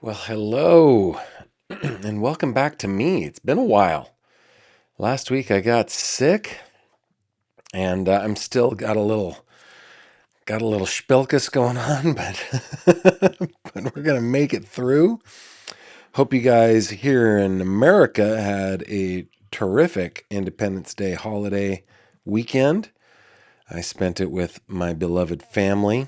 Well, hello, and welcome back to me. It's been a while. Last week I got sick, and I'm still got a little spilkus going on, but we're gonna make it through. Hope you guys here in America had a terrific Independence Day holiday weekend. I spent it with my beloved family,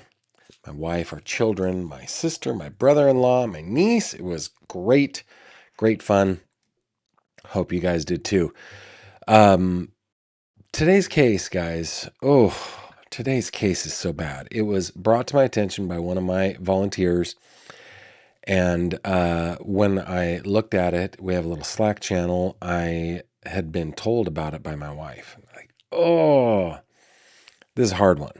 my wife, our children, my sister, my brother-in-law, my niece. It was great, great fun. Hope you guys did too. Um, today's case, guys. Oh, today's case is so bad. It was brought to my attention by one of my volunteers. And when I looked at it, we have a little Slack channel. I had been told about it by my wife. Like, oh, this is a hard one.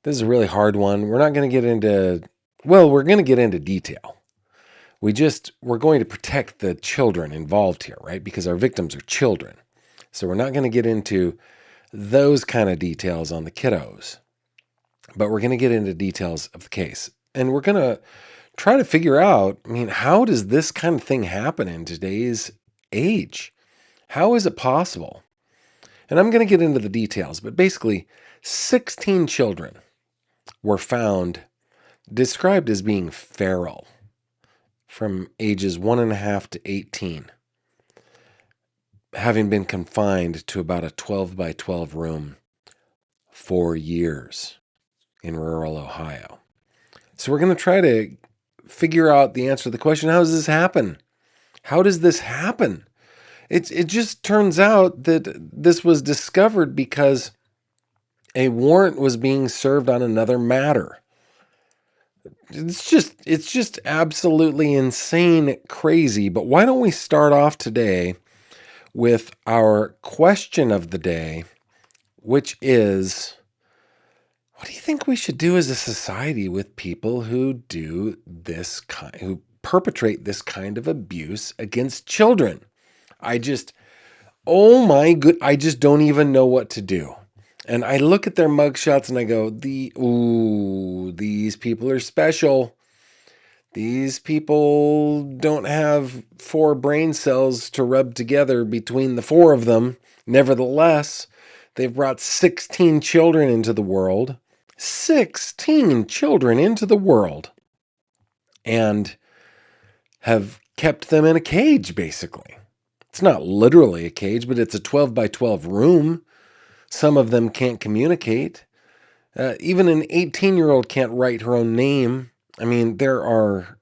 This is a really hard one. We're not going to get into, well, we're going to get into detail. We're going to protect the children involved here, right? Because our victims are children. So we're not going to get into those kind of details on the kiddos, but we're going to get into details of the case. And we're going to try to figure out, how does this kind of thing happen in today's age? How is it possible? And I'm going to get into the details, but basically 16 children were found described as being feral from ages 1.5 to 18, having been confined to about a 12 by 12 room for years in rural Ohio. So we're going to try to figure out the answer to the question, how does this happen? How does this happen? It just turns out that this was discovered because a warrant was being served on another matter. It's just absolutely insane crazy. But why don't we start off today with our question of the day, which is, what do you think we should do as a society with people who who perpetrate this kind of abuse against children? Oh my good, I just don't even know what to do. And I look at their mugshots and I go, these people are special. These people don't have 4 brain cells to rub together between the 4 of them. Nevertheless, they've brought 16 children into the world. 16 children into the world. And have kept them in a cage, basically. It's not literally a cage, but it's a 12 by 12 room. Some of them can't communicate. Even an 18-year-old can't write her own name. There are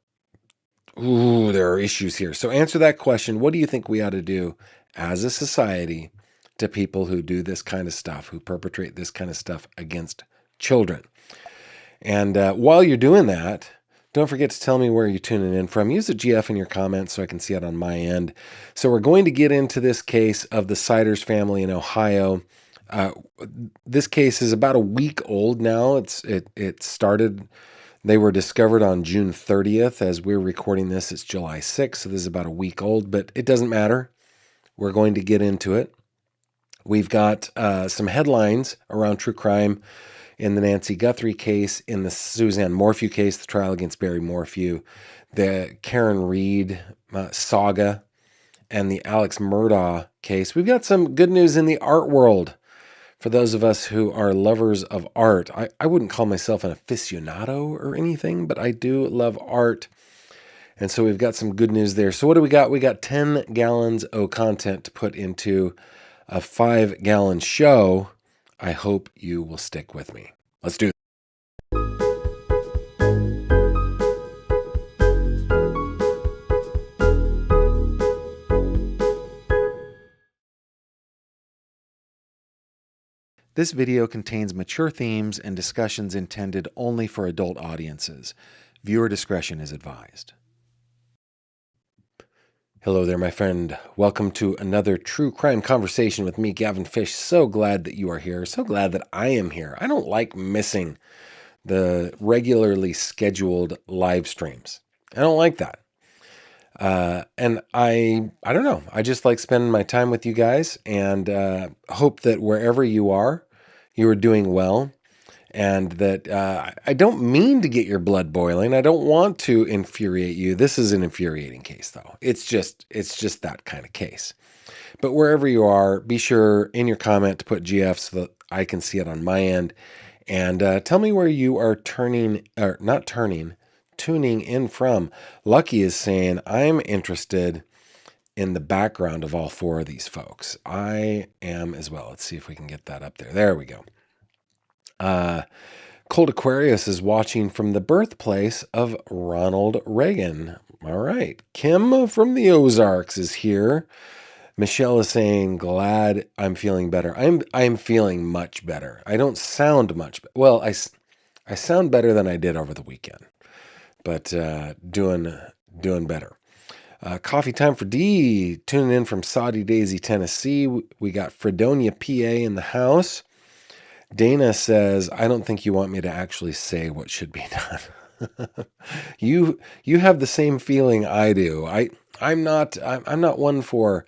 issues here. So answer that question. What do you think we ought to do as a society to people who do this kind of stuff, who perpetrate this kind of stuff against children? And while you're doing that, don't forget to tell me where you're tuning in from. Use a GF in your comments so I can see it on my end. So we're going to get into this case of the Siders family in Ohio. This case is about a week old now. It started, they were discovered on June 30th. As we're recording this, it's July 6th, so this is about a week old, but it doesn't matter. We're going to get into it. We've got some headlines around true crime in the Nancy Guthrie case, in the Suzanne Morphew case, the trial against Barry Morphew, the Karen Reed saga, and the Alex Murdaugh case. We've got some good news in the art world. For those of us who are lovers of art, I wouldn't call myself an aficionado or anything, but I do love art. And so we've got some good news there. So what do we got? We got 10 gallons of content to put into a 5-gallon show. I hope you will stick with me. Let's do it. This video contains mature themes and discussions intended only for adult audiences. Viewer discretion is advised. Hello there, my friend. Welcome to another true crime conversation with me, Gavin Fish. So glad that you are here. So glad that I am here. I don't like missing the regularly scheduled live streams. I don't like that. And I don't know. I just like spending my time with you guys, and hope that wherever you are doing well. and that I don't mean to get your blood boiling. I don't want to infuriate you. This is an infuriating case, though. It's just that kind of case. But wherever you are, be sure in your comment to put GF so that I can see it on my end. And tell me where you are tuning in from. Lucky is saying, I'm interested in the background of all four of these folks. I am as well. Let's see if we can get that up there. There we go. Cold Aquarius is watching from the birthplace of Ronald Reagan. All right. Kim from the Ozarks is here. Michelle is saying, glad I'm feeling better. I'm feeling much better. I don't sound much. Well, I sound better than I did over the weekend, but doing better. Coffee time for D, tuning in from Saudi Daisy, Tennessee. We got Fredonia, PA in the house. Dana says, I don't think you want me to actually say what should be done. You have the same feeling I do. I'm not one for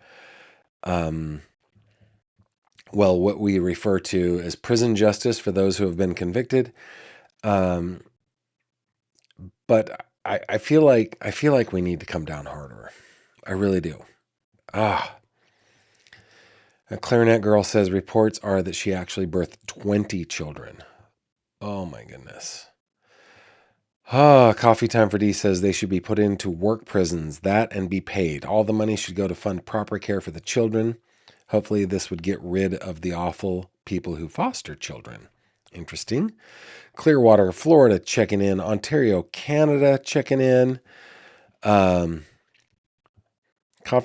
what we refer to as prison justice for those who have been convicted. But I feel like we need to come down harder. I really do. A clarinet girl says reports are that she actually birthed 20 children. Oh my goodness. Coffee time for D says they should be put into work prisons, that and be paid. All the money should go to fund proper care for the children. Hopefully this would get rid of the awful people who foster children. Interesting. Clearwater, Florida checking in. Ontario, Canada checking in. Coffee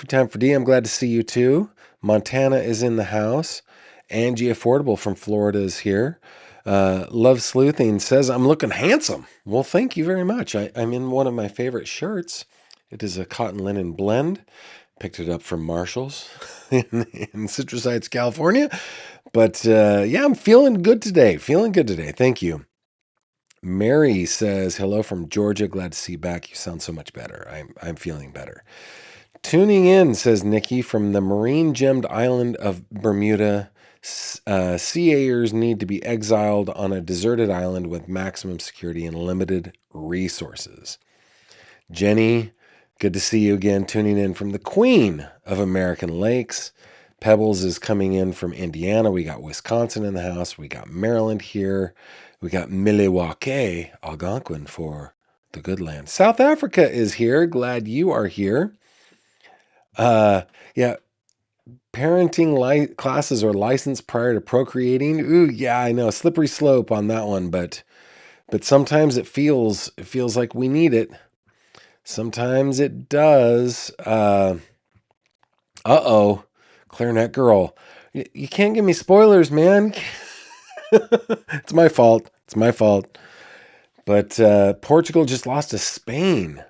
time for D. I'm glad to see you too. Montana is in the house. Angie Affordable from Florida is here. Love Sleuthing says, I'm looking handsome. Well, thank you very much. I'm in one of my favorite shirts. It is a cotton linen blend. Picked it up from Marshall's in Citrus Heights, California. But yeah, I'm feeling good today. Thank you. Mary says, hello from Georgia. Glad to see you back. You sound so much better. I'm feeling better. Tuning in, says Nikki, from the marine gemmed island of Bermuda. CAers need to be exiled on a deserted island with maximum security and limited resources. Jenny, good to see you again, tuning in from the Queen of American Lakes. Pebbles is coming in from Indiana. We got Wisconsin in the house. We got Maryland here. We got Milwaukee, Algonquin for the good land. South Africa is here. Glad you are here. Yeah. Parenting classes are licensed prior to procreating. Ooh, yeah, I know. Slippery slope on that one, but sometimes it feels like we need it. Sometimes it does. Clarinet girl. You can't give me spoilers, man. It's my fault. But Portugal just lost to Spain.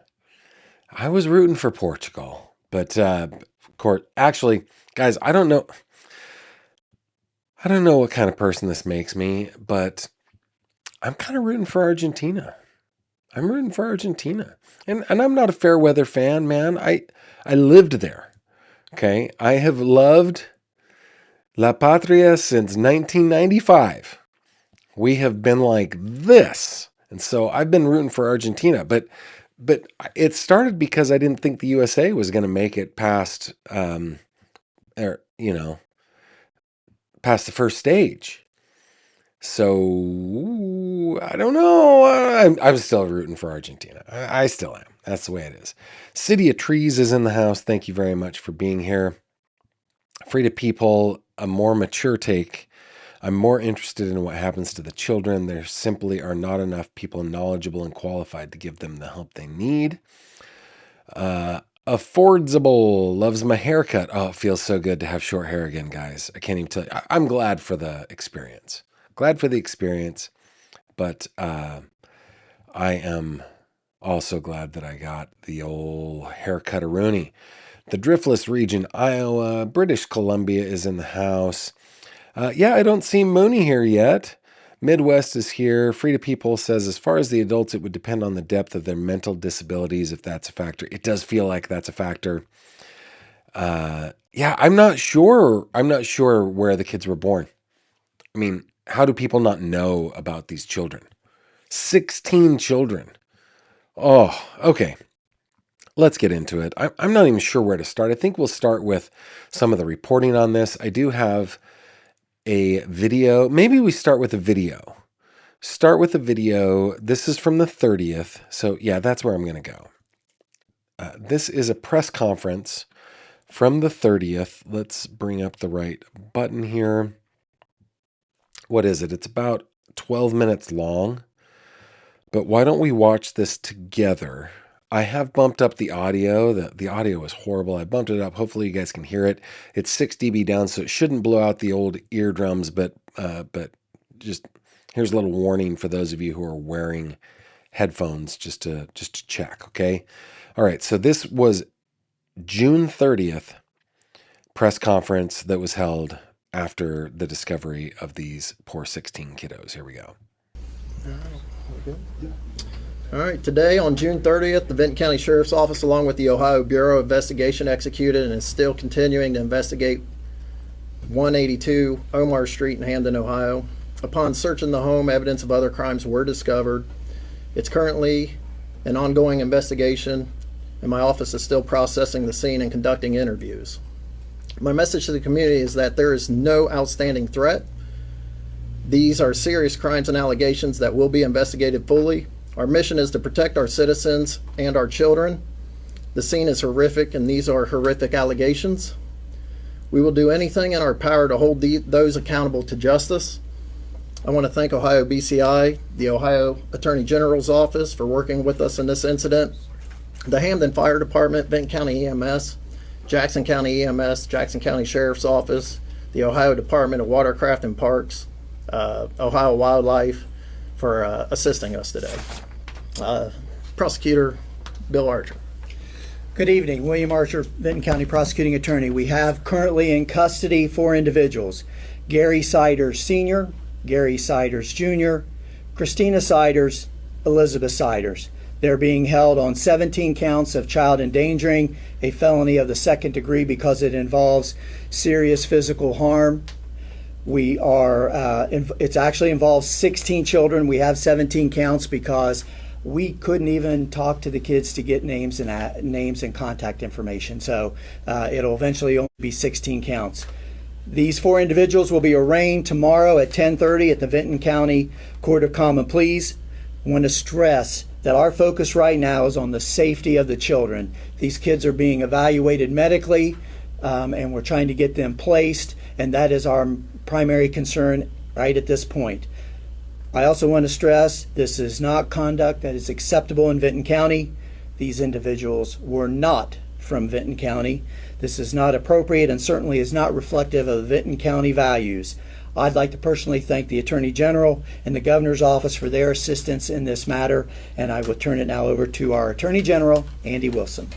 I was rooting for Portugal, but actually, guys, I don't know what kind of person this makes me, but I'm kind of rooting for Argentina. And I'm not a fair weather fan, man. I lived there. Okay? I have loved La Patria since 1995. We have been like this. And so I've been rooting for Argentina, but it started because I didn't think the USA was going to make it past past the first stage. So I don't know. I'm still rooting for Argentina. I still am. That's the way it is. City of Trees is in the house. Thank you very much for being here. Free to People, a more mature take. I'm more interested in what happens to the children. There simply are not enough people knowledgeable and qualified to give them the help they need. Affordsable loves my haircut. Oh, it feels so good to have short hair again, guys. I can't even tell you. I'm glad for the experience. But I am also glad that I got the old haircut-a-rooney. The Driftless region, Iowa, British Columbia is in the house. Yeah, I don't see Mooney here yet. Midwest is here. Free to People says, as far as the adults, it would depend on the depth of their mental disabilities, if that's a factor. It does feel like that's a factor. Yeah, I'm not sure. I'm not sure where the kids were born. I mean, How do people not know about these children? 16 children. Oh, okay. Let's get into it. I'm not even sure where to start. I think we'll start with some of the reporting on this. I do have a video. Maybe we start with a video. Start with a video. This is from the 30th. So yeah, that's where I'm going to go. This is a press conference from the 30th. Let's bring up the right button here. What is it? It's about 12 minutes long. But why don't we watch this together? I have bumped up the audio. The audio is horrible. I bumped it up. Hopefully you guys can hear it. It's 6 dB down, so it shouldn't blow out the old eardrums, but just here's a little warning for those of you who are wearing headphones just to check, okay? All right, so this was June 30th press conference that was held after the discovery of these poor 16 kiddos. Here we go. All right, today on June 30th, the Vinton County Sheriff's Office, along with the Ohio Bureau of Investigation, executed and is still continuing to investigate 182 Omar Street in Hamden, Ohio. Upon searching the home, evidence of other crimes were discovered. It's currently an ongoing investigation, and my office is still processing the scene and conducting interviews. My message to the community is that there is no outstanding threat. These are serious crimes and allegations that will be investigated fully. Our mission is to protect our citizens and our children. The scene is horrific, and these are horrific allegations. We will do anything in our power to hold those accountable to justice. I want to thank Ohio BCI, the Ohio Attorney General's Office, for working with us in this incident, the Hamden Fire Department, Vinton County EMS, Jackson County EMS, Jackson County Sheriff's Office, the Ohio Department of Watercraft and Parks, Ohio Wildlife, for assisting us today. Prosecutor Bill Archer. Good evening. William Archer, Vinton County Prosecuting Attorney. We have currently in custody 4 individuals: Gary Siders Sr., Gary Siders Jr., Christina Siders, Elizabeth Siders. They're being held on 17 counts of child endangering, a felony of the 2nd degree because it involves serious physical harm. It's actually involves 16 children. We have 17 counts because we couldn't even talk to the kids to get names and contact information. So it'll eventually only be 16 counts. These 4 individuals will be arraigned tomorrow at 10:30 at the Vinton County Court of Common Pleas. I want to stress that our focus right now is on the safety of the children. These kids are being evaluated medically, and we're trying to get them placed, and that is our primary concern right at this point. I also want to stress this is not conduct that is acceptable in Vinton County. These individuals were not from Vinton County. This is not appropriate and certainly is not reflective of Vinton County values. I'd like to personally thank the Attorney General and the Governor's Office for their assistance in this matter, and I will turn it now over to our Attorney General, Andy Wilson.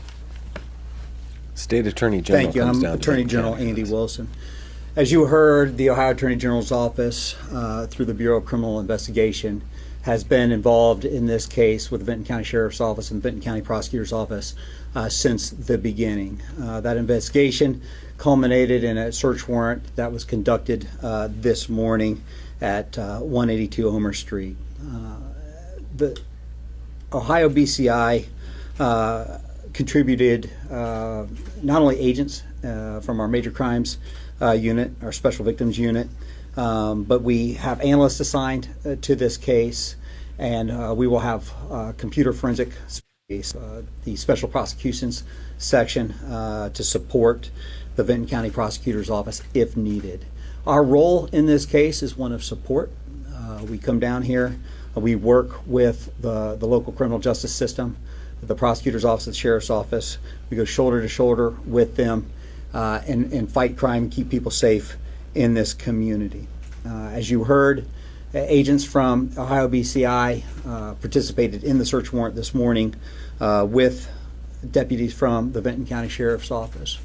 State Attorney General. Thank you. I'm Attorney General Andy Wilson. As you heard, the Ohio Attorney General's Office, through the Bureau of Criminal Investigation, has been involved in this case with the Vinton County Sheriff's Office and the Vinton County Prosecutor's Office since the beginning. That investigation culminated in a search warrant that was conducted this morning at 182 Omer Street. The Ohio BCI contributed not only agents from our major crimes unit, our special victims unit, but we have analysts assigned to this case, and we will have computer forensic the special prosecutions section to support the Vinton County Prosecutor's Office if needed. Our role in this case is one of support. We come down here, we work with the local criminal justice system, the Prosecutor's Office, the Sheriff's Office. We go shoulder to shoulder with them and fight crime and keep people safe in this community. As you heard, agents from Ohio BCI participated in the search warrant this morning with deputies from the Vinton County Sheriff's Office.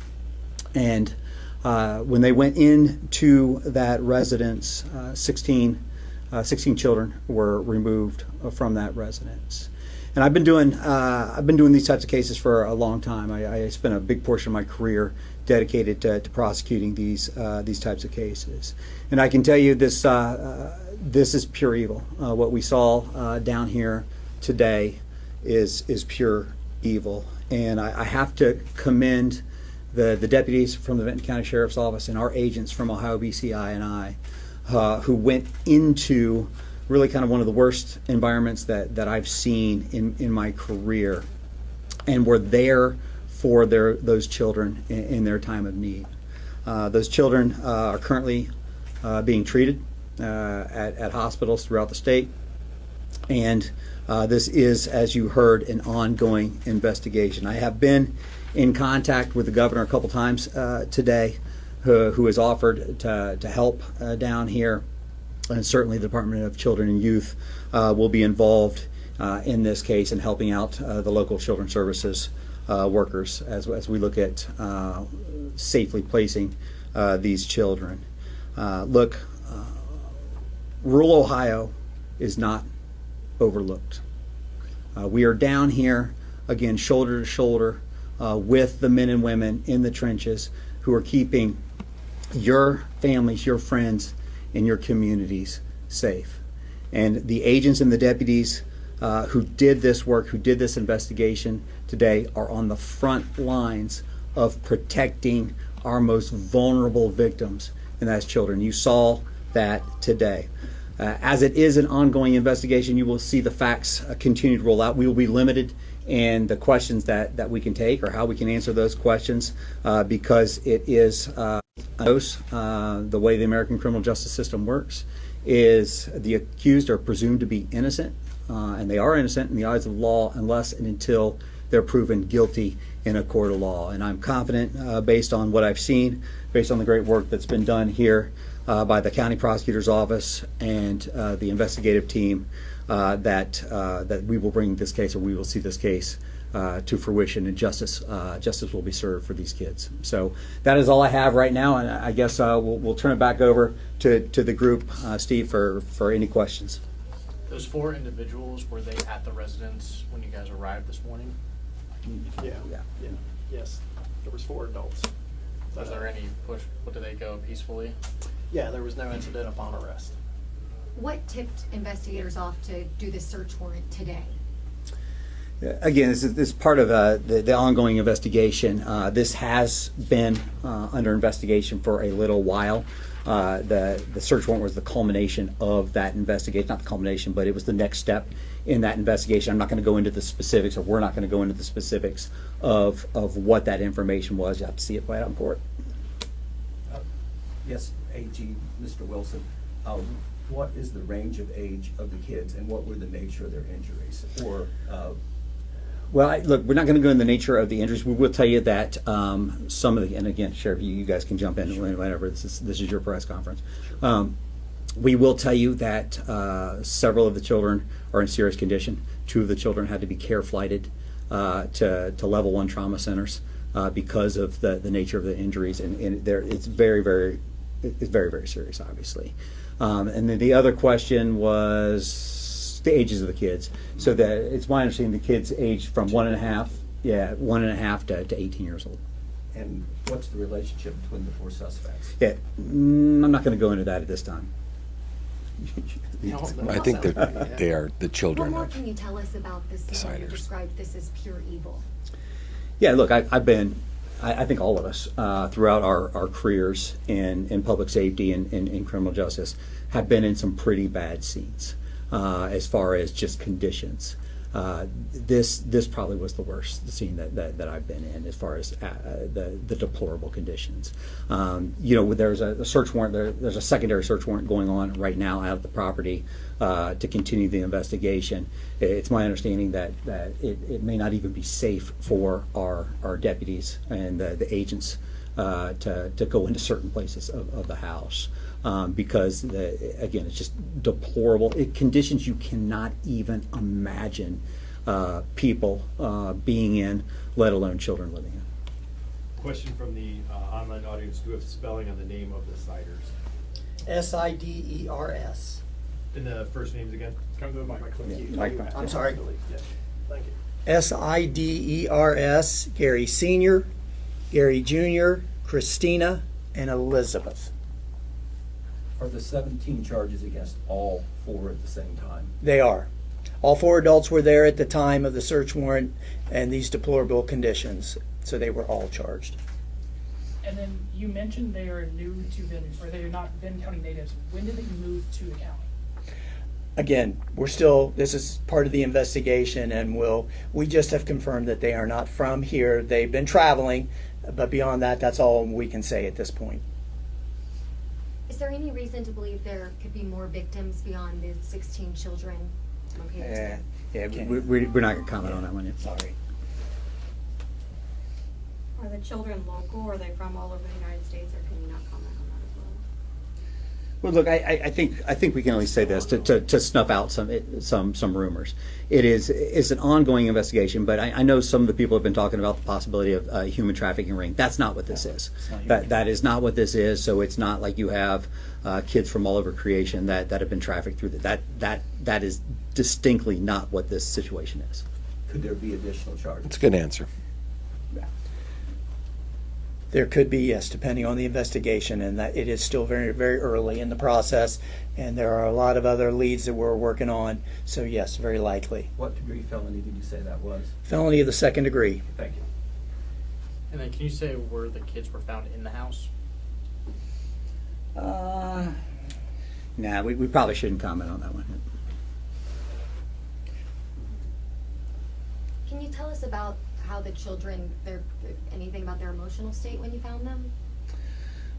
And when they went into that residence, 16 children were removed from that residence. And I've been doing these types of cases for a long time. I spent a big portion of my career dedicated to prosecuting these types of cases. And I can tell you this is pure evil. What we saw down here today is pure evil. And I have to commend the deputies from the Vinton County Sheriff's Office and our agents from Ohio BCI and I, who went into really kind of one of the worst environments that I've seen in my career, and were there for those children in their time of need. Those children are currently being treated at hospitals throughout the state, and this is, as you heard, an ongoing investigation. I have been in contact with the governor a couple times today, who has offered to help down here. And certainly the Department of Children and Youth will be involved in this case and helping out the local children's services workers as we look at safely placing these children. Look, rural Ohio is not overlooked. We are down here, again, shoulder to shoulder with the men and women in the trenches who are keeping your families, your friends, in your communities safe. And the agents and the deputies who did this work, who did this investigation today, are on the front lines of protecting our most vulnerable victims, and that's children. You saw that today. As it is an ongoing investigation, you will see the facts continue to roll out. We will be limited in the questions that we can take or how we can answer those questions because it is the way the American criminal justice system works is the accused are presumed to be innocent, and they are innocent in the eyes of the law unless and until they're proven guilty in a court of law. And I'm confident, based on what I've seen, based on the great work that's been done here by the county prosecutor's office and the investigative team, that we will bring this case, or we will see this case to fruition, and justice will be served for these kids. So that is all I have right now, and I guess we'll turn it back over to the group, Steve, for any questions. Those 4 individuals, were they at the residence when you guys arrived this morning? Yeah. Yes, there was 4 adults. Was there any push? Did they go peacefully? Yeah, there was no incident upon arrest. What tipped investigators off to do this search warrant today? Again, this is part of the ongoing investigation. This has been under investigation for a little while. The search warrant was the culmination of that investigation, not the culmination, but it was the next step in that investigation. I'm not going to go into the specifics, or we're not going to go into the specifics of what that information was. You have to see it play out in court. Yes, AG, Mr. Wilson. What is the range of age of the kids, and what were the nature of their injuries? Well, look, we're not going to go into the nature of the injuries. We will tell you that some of the, and again, Sheriff, you guys can jump in whenever this is your press conference. We will tell you that several of the children are in serious condition. 2 of the children had to be care flighted to level 1 trauma centers because of the nature of the injuries, and it's very, very serious, obviously. And then the other question was the ages of the kids. So that it's my understanding the kids aged from 1.5 to 18 years old. And what's the relationship between the 4 suspects? Yeah, I'm not going to go into that at this time. I think they are the What children more of can you tell us about this scene? You deciders. described this as pure evil. Yeah, look, I think all of us throughout our careers in public safety and in criminal justice have been in some pretty bad scenes as far as just conditions. This probably was the worst scene that I've been in as far as the deplorable conditions. There's a search warrant. There's a secondary search warrant going on right now out at the property to continue the investigation. It's my understanding that it may not even be safe for our deputies and the agents to go into certain places of the house because, again, it's just deplorable. Conditions you cannot even imagine people being in, let alone children living in. Question from the online audience. Do you have spelling on the name of the siders? SIDERS. And the first names again? Come to the mic. I'm sorry. Thank you. Siders, Gary Sr., Gary Jr., Christina, and Elizabeth. Are the 17 charges against all 4 at the same time? They are. All 4 adults were there at the time of the search warrant and these deplorable conditions, so they were all charged. And then you mentioned they are new to Vinton, or they are not Vinton County natives. When did they move to the county? Again, this is part of the investigation, and we just have confirmed that they are not from here. They've been traveling, but beyond that, that's all we can say at this point. Is there any reason to believe there could be more victims beyond the 16 children located today? We're not going to comment on that one yet. Sorry. Are the children local, or are they from all over the United States, or can you not comment on that as well? Well, look, I think we can at least say this to snuff out some rumors. It's an ongoing investigation, but I know some of the people have been talking about the possibility of a human trafficking ring. That's not what this is. That is not what this is. So it's not like you have kids from all over creation that have been trafficked through that is distinctly not what this situation is. Could there be additional charges? That's a good answer. There could be, yes, depending on the investigation, and that it is still very, very early in the process, and there are a lot of other leads that we're working on, so yes, very likely. What degree felony did you say that was? Felony of the 2nd degree. Thank you. And then can you say where the kids were found in the house? Nah, we probably shouldn't comment on that one. Can you tell us about how the children, anything about their emotional state when you found them?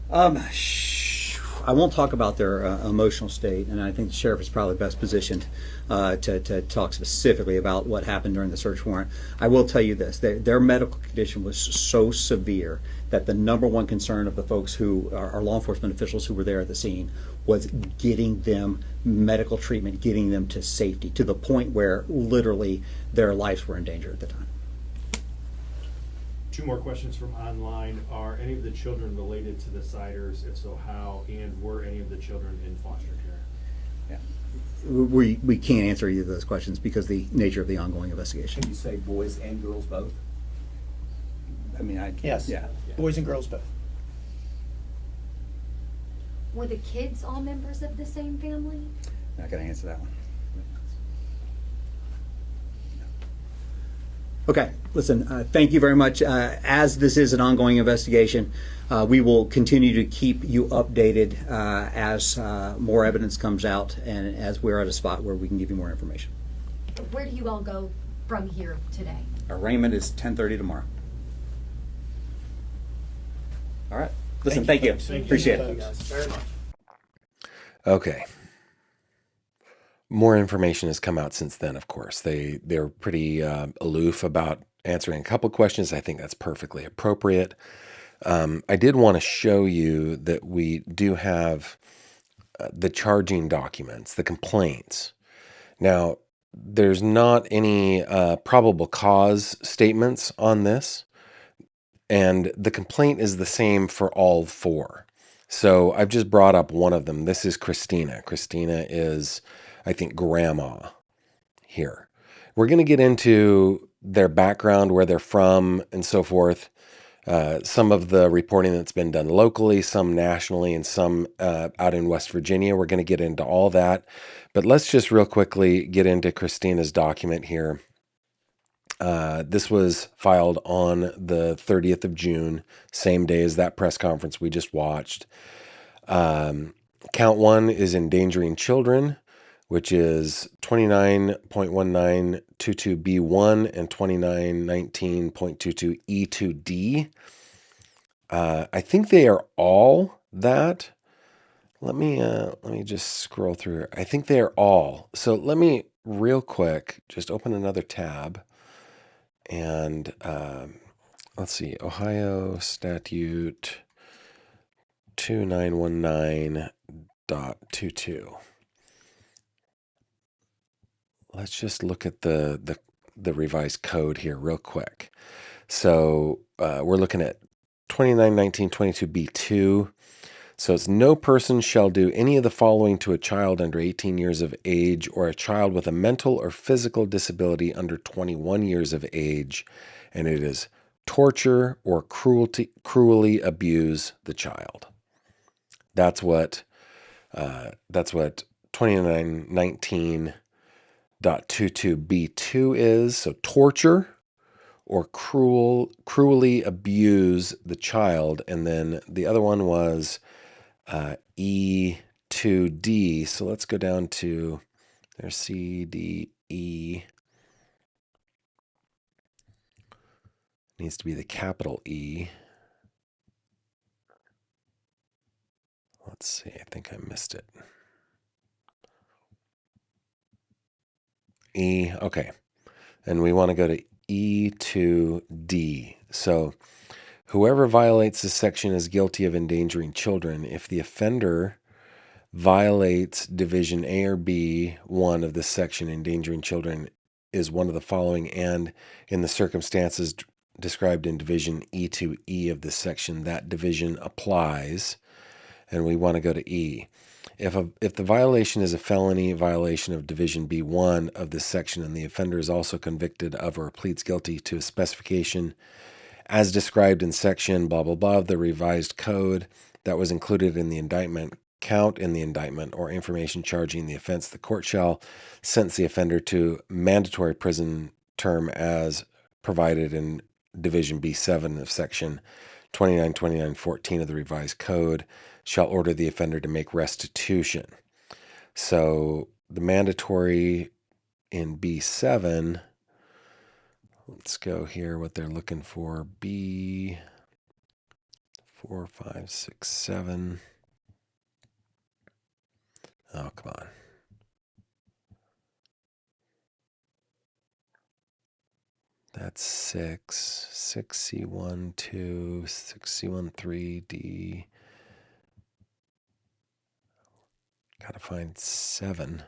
I won't talk about their emotional state, and I think the sheriff is probably best positioned to talk specifically about what happened during the search warrant. I will tell you this: their medical condition was so severe that the number one concern of the folks who are law enforcement officials who were there at the scene was getting them medical treatment, getting them to safety, to the point where literally their lives were in danger at the time. 2 more questions from online. Are any of the children related to the Siders? If so, how? And were any of the children in foster care? Yeah. We can't answer either of those questions because of the nature of the ongoing investigation. Can you say boys and girls both? I mean, Yes. Yeah. Boys and girls both. Were the kids all members of the same family? Not going to answer that one. Okay, listen, thank you very much. As this is an ongoing investigation, we will continue to keep you updated as more evidence comes out and as we're at a spot where we can give you more information. Where do you all go from here today? Arraignment is 10:30 tomorrow. All right. Listen, thank you. Appreciate it. Thank you guys very much. Okay. More information has come out since then, of course. They're pretty aloof about answering a couple questions. I think that's perfectly appropriate. I did want to show you that we do have the charging documents, the complaints. Now, there's not any probable cause statements on this, and the complaint is the same for all 4. So I've just brought up one of them. This is Christina. Christina is, I think, grandma here. We're going to get into their background, where they're from, and so forth. Some of the reporting that's been done locally, some nationally, and some out in West Virginia. We're going to get into all that. But let's just real quickly get into Christina's document here. This was filed on the 30th of June, same day as that press conference we just watched. Count 1 is endangering children, which is 29.1922B1 and 2919.22E2D. I think they are all that. Let me just scroll through here. I think they are all. So let me real quick just open another tab. And let's see, Ohio Statute 2919.22. Let's just look at the revised code here real quick. So we're looking at 2919.22B2. So it's no person shall do any of the following to a child under 18 years of age or a child with a mental or physical disability under 21 years of age. And it is torture or cruelly abuse the child. That's what 2919.22b2 is. So torture or cruelly abuse the child. And then the other one was E2D. So let's go down to there's C, D, E. Needs to be the capital E. Let's see. I think I missed it. E. Okay. And we want to go to E2D. So whoever violates this section is guilty of endangering children. If the offender violates Division A or B 1 of this section, endangering children is one of the following, and in the circumstances described in Division E2E of this section, that division applies, and we want to go to E. If the violation is a felony violation of Division B1 of this section, and the offender is also convicted of or pleads guilty to a specification as described in section blah, blah, blah of the revised code that was included in the indictment, count in the indictment, or information charging the offense, the court shall sentence the offender to mandatory prison term as provided in Division B7 of section 2929.14 of the revised code, shall order the offender to make restitution. So the mandatory in B7, let's go here, what they're looking for, B 4, 5, 6, 7. Oh, come on. That's 6, 6C1, 2, 6C1, 3, D. Gotta find 7.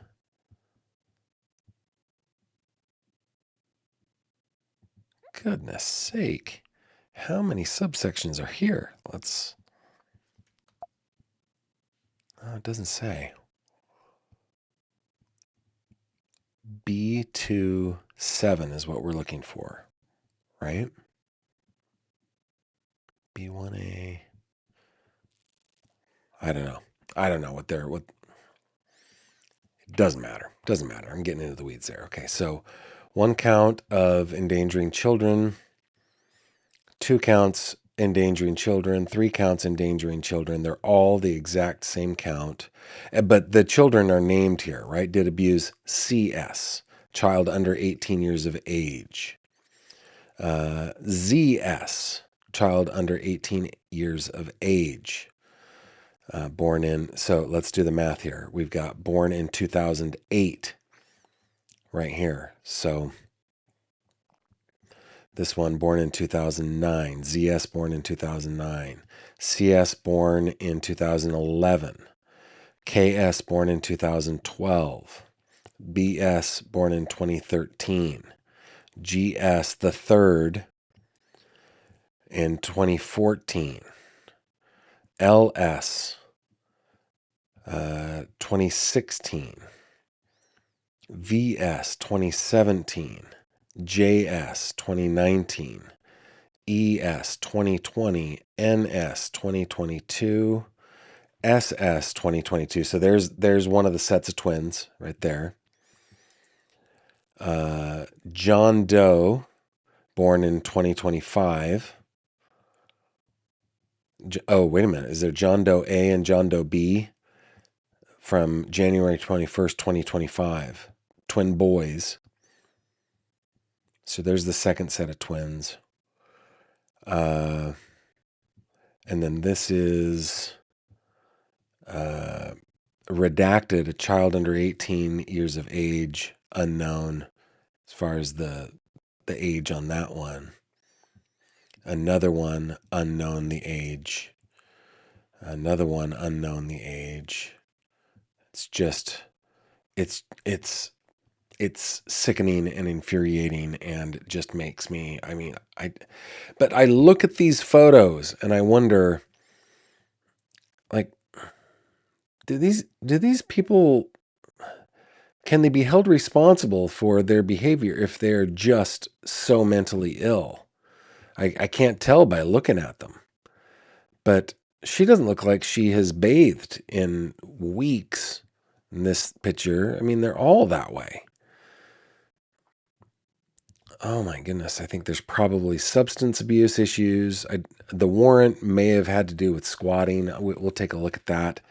Goodness sake. How many subsections are here? Let's... Oh, it doesn't say. B27 is what we're looking for, right? B1A. I don't know. I don't know what they're... It doesn't matter. Doesn't matter. I'm getting into the weeds there. Okay, so 1 count of endangering children, 2 counts endangering children, 3 counts endangering children. They're all the exact same count, but the children are named here, right? Did abuse CS, child under 18 years of age. ZS, child under 18 years of age. Born in, so let's do the math here. We've got born in 2008 right here. So this one born in 2009, ZS born in 2009, CS born in 2011, KS born in 2012, BS born in 2013, GS the third in 2014, LS 2016, VS 2017, JS 2019, ES 2020, NS 2022, SS 2022. So there's one of the sets of twins right there. John Doe, born in 2025. Oh, wait a minute. Is there John Doe A and John Doe B from January 21st, 2025? Twin boys. So there's the second set of twins. And then this is redacted, a child under 18 years of age, unknown as far as the age on that one. Another one, unknown the age. Another one, unknown the age. It's just, it's sickening and infuriating, and just makes me, but I look at these photos and I wonder, like, do these people, can they be held responsible for their behavior if they're just so mentally ill? I can't tell by looking at them. But she doesn't look like she has bathed in weeks in this picture. I mean, they're all that way. Oh my goodness. I think there's probably substance abuse issues. The warrant may have had to do with squatting. We'll take a look at that.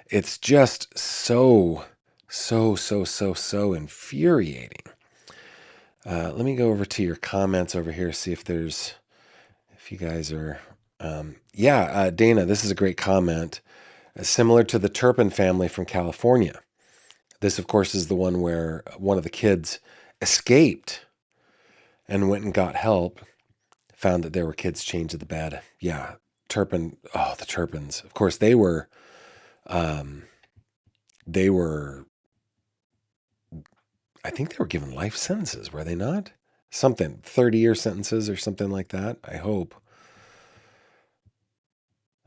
It's just so infuriating. Let me go over to your comments over here, see if you guys are, Dana, this is a great comment. Similar to the Turpin family from California. This, of course, is the one where one of the kids escaped and went and got help, found that there were kids chained to the bed. Yeah, Turpin, the Turpins. Of course, they were, I think they were given life sentences, were they not? Something, 30-year sentences or something like that, I hope.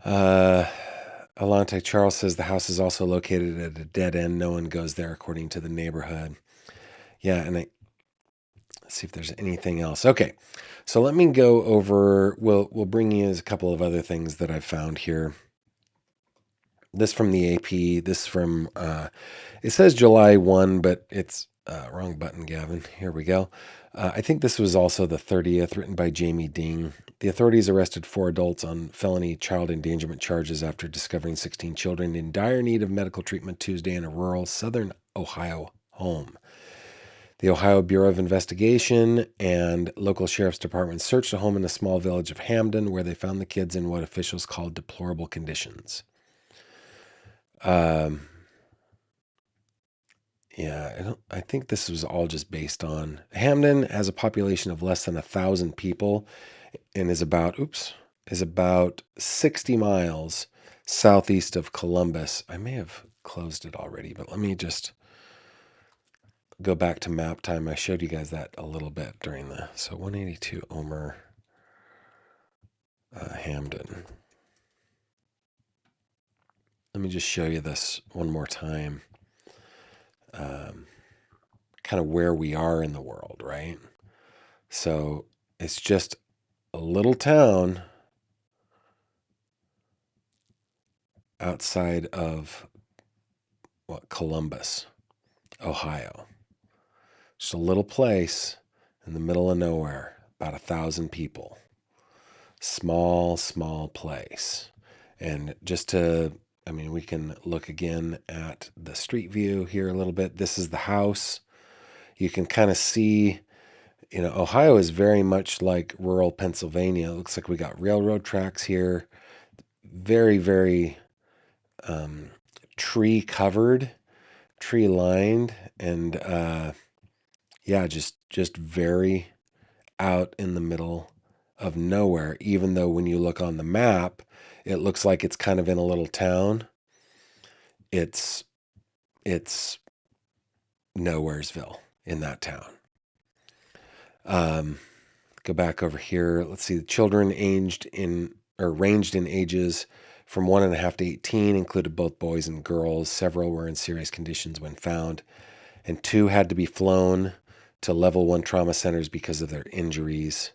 Alante Charles says the house is also located at a dead end. No one goes there according to the neighborhood. Yeah, and let's see if there's anything else. Okay, so let me go over, we'll bring you a couple of other things that I've found here. This from the AP, this from, it says July 1, but it's wrong button, Gavin. Here we go. I think this was also the 30th, written by Jamie Ding. The authorities arrested 4 adults on felony child endangerment charges after discovering 16 children in dire need of medical treatment Tuesday in a rural southern Ohio home. The Ohio Bureau of Investigation and local sheriff's department searched a home in a small village of Hamden where they found the kids in what officials called deplorable conditions. I think this was all just based on, Hamden has a population of less than 1,000 people and is about 60 miles southeast of Columbus. I may have closed it already, but let me just go back to map time. I showed you guys that a little bit during so 182 Omer, Hamden. Let me just show you this one more time. Kind of where we are in the world, right? So it's just a little town outside of Columbus, Ohio. Just a little place in the middle of nowhere, about 1,000 people. Small place. And we can look again at the street view here a little bit. This is the house. You can kind of see, Ohio is very much like rural Pennsylvania. It looks like we got railroad tracks here. Very, very tree covered, tree lined, and just very out in the middle of nowhere. Even though when you look on the map, it looks like it's kind of in a little town. It's Nowheresville in that town. Go back over here. Let's see. The children ranged in ages from 1.5 to 18, included both boys and girls. Several were in serious conditions when found, and 2 had to be flown to level 1 trauma centers because of their injuries.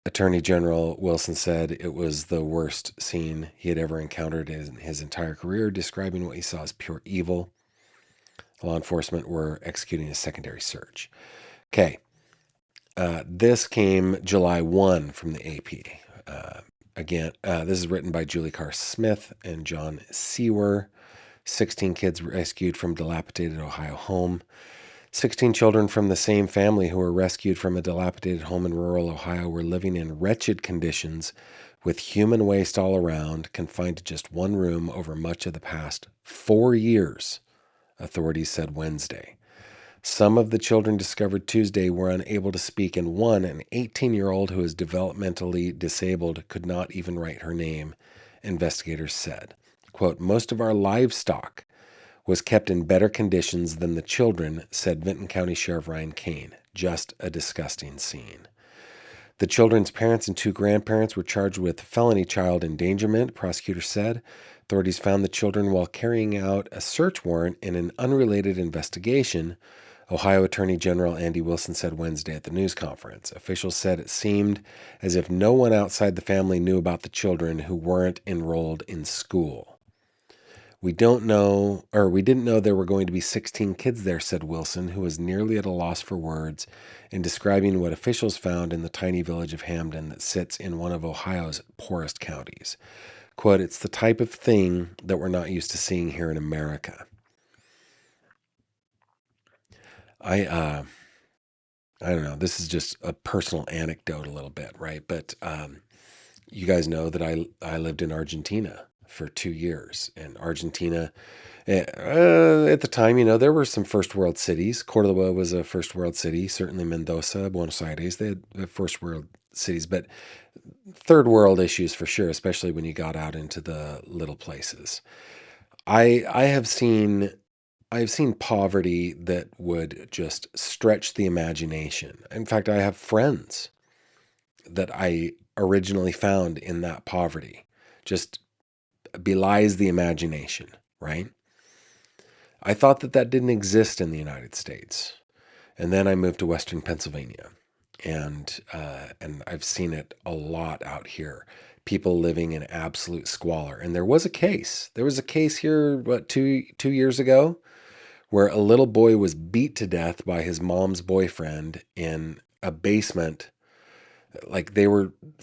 Attorney General Wilson said it was the worst scene he had ever encountered in his entire career, describing what he saw as pure evil. Law enforcement were executing a secondary search. Okay. This came July 1 from the AP. This is written by Julie Carr Smith and John Sewer. 16 kids rescued from dilapidated Ohio home. 16 children from the same family who were rescued from a dilapidated home in rural Ohio were living in wretched conditions with human waste all around, confined to just one room over much of the past 4 years, authorities said Wednesday. Some of the children discovered Tuesday were unable to speak, and one, an 18-year-old who is developmentally disabled, could not even write her name, investigators said. Quote, most of our livestock was kept in better conditions than the children, said Vinton County Sheriff Ryan Kane. Just a disgusting scene. The children's parents and 2 grandparents were charged with felony child endangerment, prosecutors said. Authorities found the children while carrying out a search warrant in an unrelated investigation, Ohio Attorney General Andy Wilson said Wednesday at the news conference. Officials said it seemed as if no one outside the family knew about the children who weren't enrolled in school. We didn't know there were going to be 16 kids there, said Wilson, who was nearly at a loss for words in describing what officials found in the tiny village of Hamden that sits in one of Ohio's poorest counties. Quote, "It's the type of thing that we're not used to seeing here in America." I don't know. This is just a personal anecdote a little bit, right? But you guys know that I lived in Argentina for 2 years. And Argentina, at the time, there were some first world cities. Cordoba was a first world city. Certainly Mendoza, Buenos Aires, they had first world cities. But third world issues for sure, especially when you got out into the little places. I've seen poverty that would just stretch the imagination. In fact, I have friends that I originally found in that poverty. Just belies the imagination, right? I thought that didn't exist in the United States. And then I moved to Western Pennsylvania. And I've seen it a lot out here. People living in absolute squalor. And there was a case. There was a case here, two years ago, where a little boy was beat to death by his mom's boyfriend in a basement. Like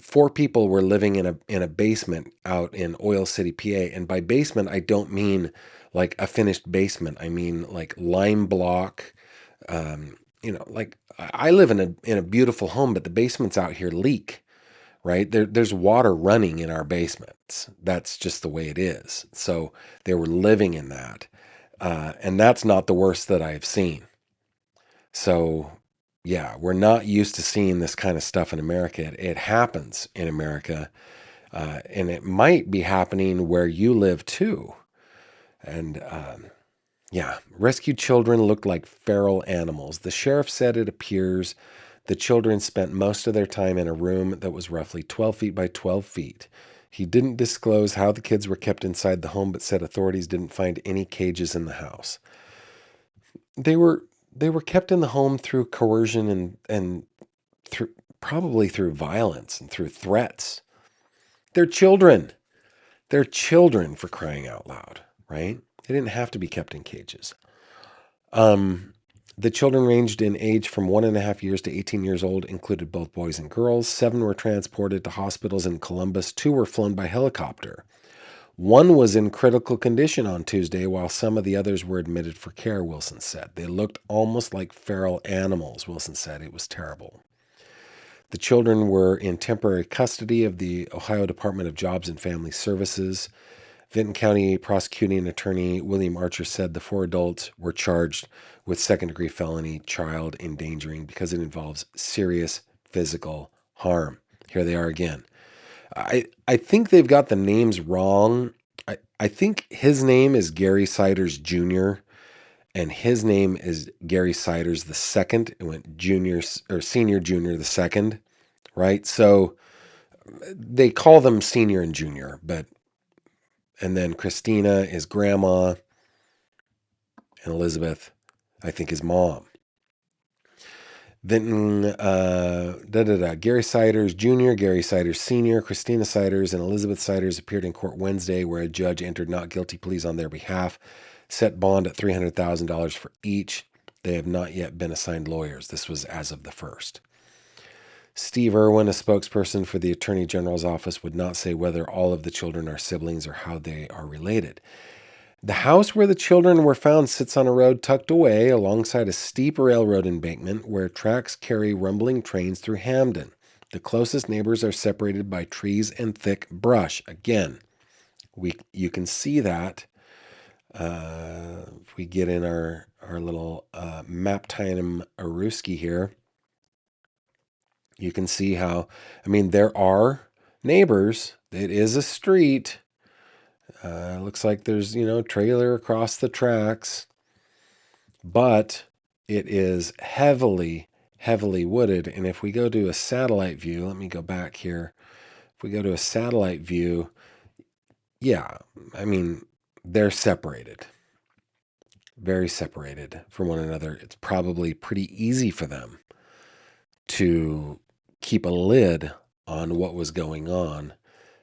4 people were living in a basement out in Oil City, PA. And by basement, I don't mean like a finished basement. I mean like lime block. Like I live in a beautiful home, but the basements out here leak. Right? There's water running in our basements. That's just the way it is. So they were living in that. And that's not the worst that I've seen. So, yeah, we're not used to seeing this kind of stuff in America. It happens in America, and it might be happening where you live too. And rescued children looked like feral animals. The sheriff said it appears the children spent most of their time in a room that was roughly 12 feet by 12 feet. He didn't disclose how the kids were kept inside the home, but said authorities didn't find any cages in the house. They were kept in the home through coercion and probably through violence and through threats. They're children. They're children, for crying out loud, right? They didn't have to be kept in cages. The children ranged in age from 1.5 years to 18 years old, included both boys and girls. 7 were transported to hospitals in Columbus. 2 were flown by helicopter. 1 was in critical condition on Tuesday, while some of the others were admitted for care, Wilson said. They looked almost like feral animals, Wilson said. It was terrible. The children were in temporary custody of the Ohio Department of Jobs and Family Services. Vinton County prosecuting attorney William Archer said the 4 adults were charged with second-degree felony child endangering because it involves serious physical harm. Here they are again. I think they've got the names wrong. I think his name is Gary Siders Jr. and his name is Gary Siders the second. It went senior junior the second, right? So they call them senior and junior, and then Christina is grandma, and Elizabeth, I think, is mom. Vinton, Gary Siders Jr., Gary Siders Sr., Christina Siders, and Elizabeth Siders appeared in court Wednesday, where a judge entered not guilty pleas on their behalf, set bond at $300,000 for each. They have not yet been assigned lawyers. This was as of the 1st. Steve Irwin, a spokesperson for the Attorney General's office, would not say whether all of the children are siblings or how they are related. The house where the children were found sits on a road tucked away alongside a steep railroad embankment where tracks carry rumbling trains through Hamden. The closest neighbors are separated by trees and thick brush. Again, you can see that if we get in our little map time Aruski here. You can see how, there are neighbors. It is a street. Looks like there's, trailer across the tracks. But it is heavily, heavily wooded. And if we go to a satellite view, let me go back here. If we go to a satellite view, yeah, I mean, they're separated, very separated from one another. It's probably pretty easy for them to keep a lid on what was going on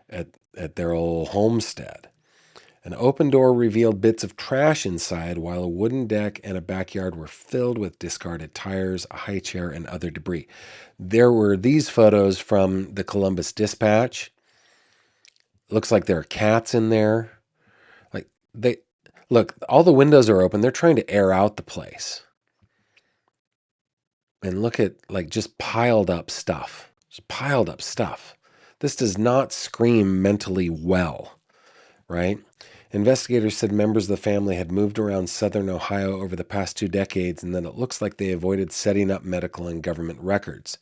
at their old homestead. An open door revealed bits of trash inside, while a wooden deck and a backyard were filled with discarded tires, a high chair, and other debris. There were these photos from the Columbus Dispatch. Looks like there are cats in there. Like they look, all the windows are open. They're trying to air out the place. And look at like just piled up stuff. Just piled up stuff. This does not scream mentally well, right? Investigators said members of the family had moved around southern Ohio over the past 2 decades, and that it looks like they avoided setting up medical and government records.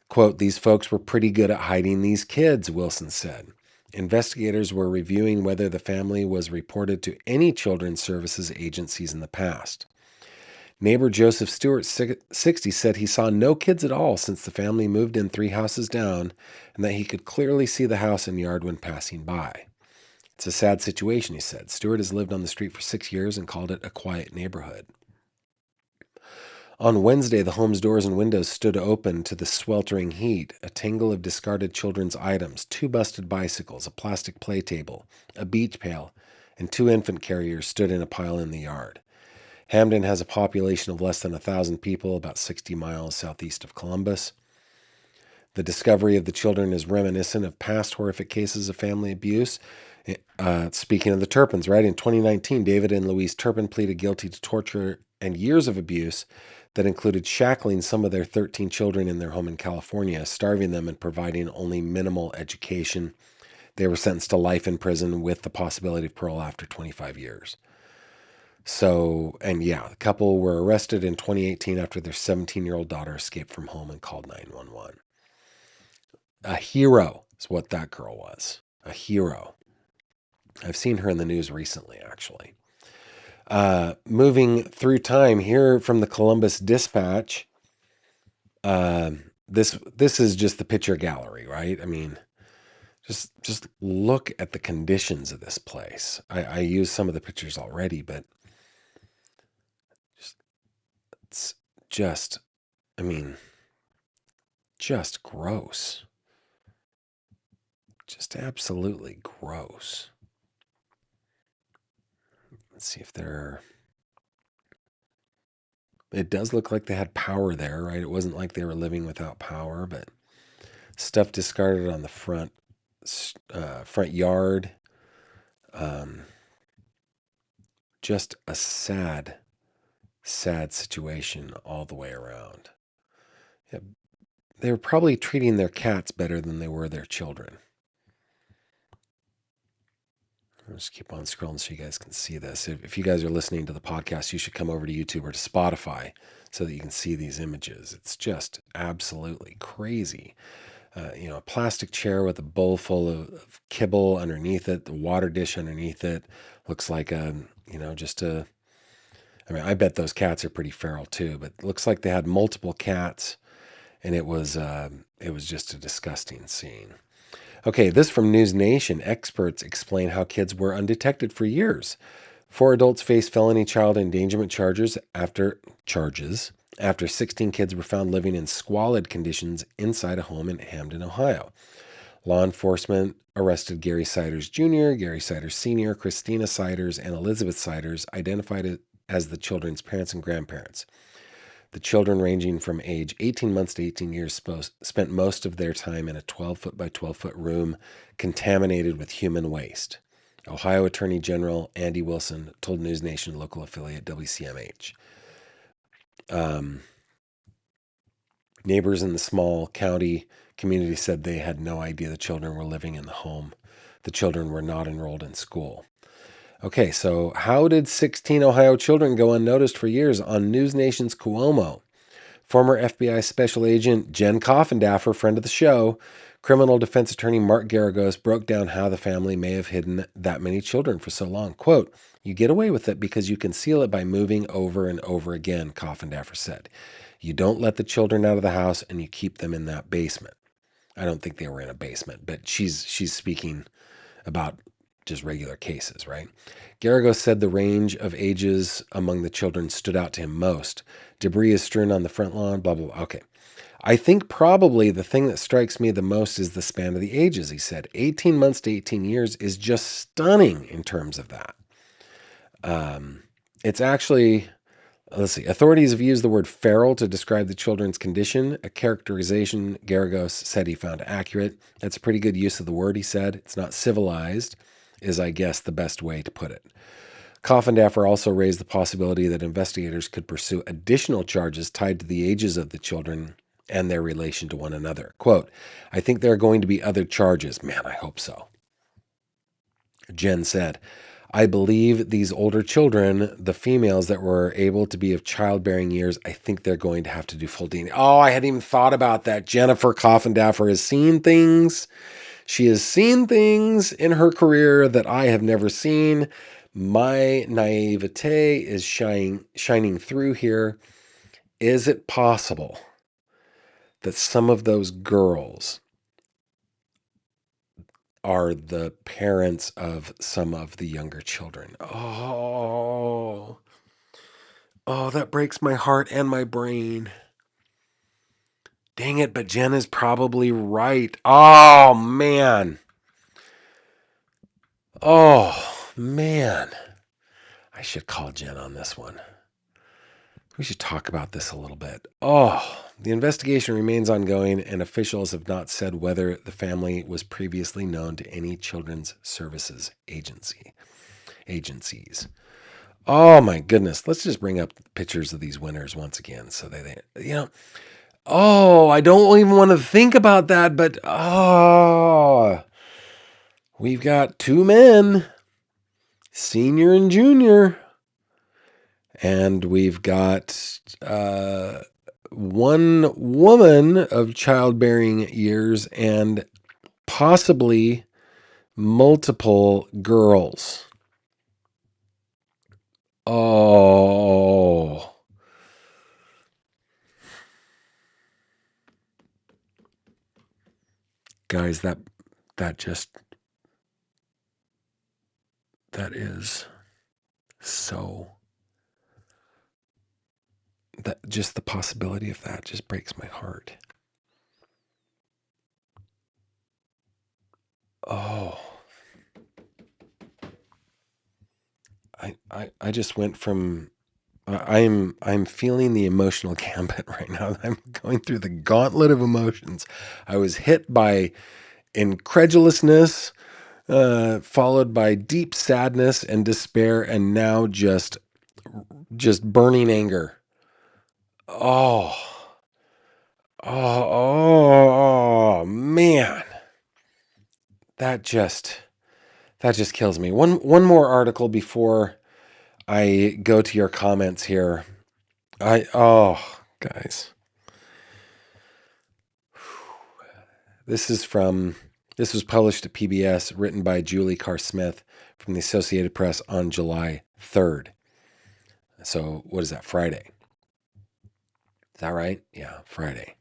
Quote, these folks were pretty good at hiding these kids, Wilson said. Investigators were reviewing whether the family was reported to any children's services agencies in the past. Neighbor Joseph Stewart, 60, said he saw no kids at all since the family moved in 3 houses down, and that he could clearly see the house and yard when passing by. It's a sad situation, he said. Stewart has lived on the street for 6 years and called it a quiet neighborhood. On Wednesday, the home's doors and windows stood open to the sweltering heat. A tangle of discarded children's items, 2 busted bicycles, a plastic play table, a beach pail, and 2 infant carriers stood in a pile in the yard. Hamden has a population of less than 1,000 people, about 60 miles southeast of Columbus. The discovery of the children is reminiscent of past horrific cases of family abuse. Speaking of the Turpins, right? In 2019, David and Louise Turpin pleaded guilty to torture and years of abuse that included shackling some of their 13 children in their home in California, starving them, and providing only minimal education. They were sentenced to life in prison with the possibility of parole after 25 years. So, and yeah, the couple were arrested in 2018 after their 17-year-old daughter escaped from home and called 911. A hero is what that girl was. A hero. I've seen her in the news recently, actually. Moving through time here from the Columbus Dispatch. This is just the picture gallery, right? I mean, just look at the conditions of this place. I used some of the pictures already, but it's just, I mean, just gross. Just absolutely gross. Let's see if it does look like they had power there, right? It wasn't like they were living without power, but stuff discarded on the front yard. Just a sad situation all the way around. Yeah, they were probably treating their cats better than they were their children. I'll just keep on scrolling so you guys can see this. If you guys are listening to the podcast, you should come over to YouTube or to Spotify so that you can see these images. It's just absolutely crazy. A plastic chair with a bowl full of kibble underneath it, the water dish underneath it. Looks like I bet those cats are pretty feral too, but it looks like they had multiple cats, and it was just a disgusting scene. Okay, this from News Nation. Experts explain how kids were undetected for years. 4 adults face felony child endangerment charges after 16 kids were found living in squalid conditions inside a home in Hamden, Ohio. Law enforcement arrested Gary Siders Jr., Gary Siders Sr., Christina Siders, and Elizabeth Siders, identified as the children's parents and grandparents. The children, ranging from age 18 months to 18 years, spent most of their time in a 12-foot by 12-foot room contaminated with human waste. Ohio Attorney General Andy Wilson told News Nation local affiliate WCMH. Neighbors in the small county community said they had no idea the children were living in the home. The children were not enrolled in school. Okay, so how did 16 Ohio children go unnoticed for years? On News Nation's Cuomo, former FBI Special Agent Jen Coffindaffer, friend of the show, criminal defense attorney Mark Garagos broke down how the family may have hidden that many children for so long. Quote, you get away with it because you conceal it by moving over and over again, Coffindaffer said. You don't let the children out of the house and you keep them in that basement. I don't think they were in a basement, but she's speaking about just regular cases, right? Garagos said the range of ages among the children stood out to him most. Debris is strewn on the front lawn, blah, blah, blah. Okay. I think probably the thing that strikes me the most is the span of the ages, he said. 18 months to 18 years is just stunning in terms of that. It's actually, let's see, authorities have used the word feral to describe the children's condition, a characterization Garagos said he found accurate. That's a pretty good use of the word, he said. It's not civilized, is, I guess, the best way to put it. Coffindaffer also raised the possibility that investigators could pursue additional charges tied to the ages of the children and their relation to one another. Quote, I think there are going to be other charges. Man, I hope so. Jen said, I believe these older children, the females that were able to be of childbearing years, I think they're going to have to do full DNA. Oh, I hadn't even thought about that. Jennifer Coffindaffer has seen things. She has seen things in her career that I have never seen. My naivete is shining through here. Is it possible that some of those girls are the parents of some of the younger children? Oh, that breaks my heart and my brain. Dang it, but Jen is probably right. Oh, man. I should call Jen on this one. We should talk about this a little bit. The investigation remains ongoing, and officials have not said whether the family was previously known to any children's services agencies. Oh my goodness. Let's just bring up pictures of these winners once again. So I don't even want to think about that, but we've got two men, senior and junior. And we've got one woman of childbearing years and possibly multiple girls. Oh. Guys, that is so... that just the possibility of that just breaks my heart. I just went from I'm feeling the emotional gambit right now. I'm going through the gauntlet of emotions. I was hit by incredulousness, followed by deep sadness and despair, and now just burning anger. Man. That just kills me. One more article before I go to your comments here. Guys. This was published at PBS, written by Julie Carr Smith from the Associated Press on July 3rd. So what is that, Friday? Is that right? Yeah, Friday.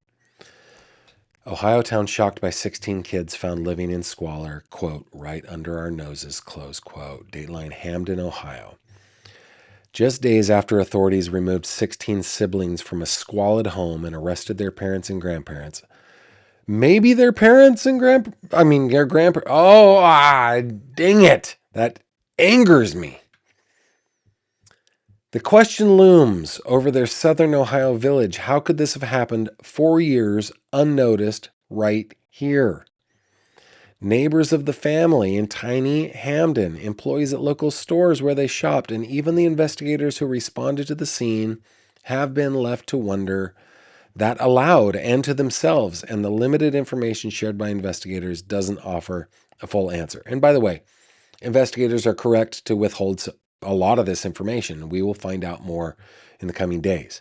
Ohio town shocked by 16 kids found living in squalor, quote, right under our noses, close quote. Dateline Hamden, Ohio. Just days after authorities removed 16 siblings from a squalid home and arrested their parents and grandparents. Maybe their parents and their grandparents. Dang it. That angers me. The question looms over their southern Ohio village. How could this have happened 4 years unnoticed right here? Neighbors of the family in tiny Hamden, employees at local stores where they shopped, and even the investigators who responded to the scene have been left to wonder that aloud and to themselves, and the limited information shared by investigators doesn't offer a full answer. And by the way, investigators are correct to withhold a lot of this information. We will find out more in the coming days.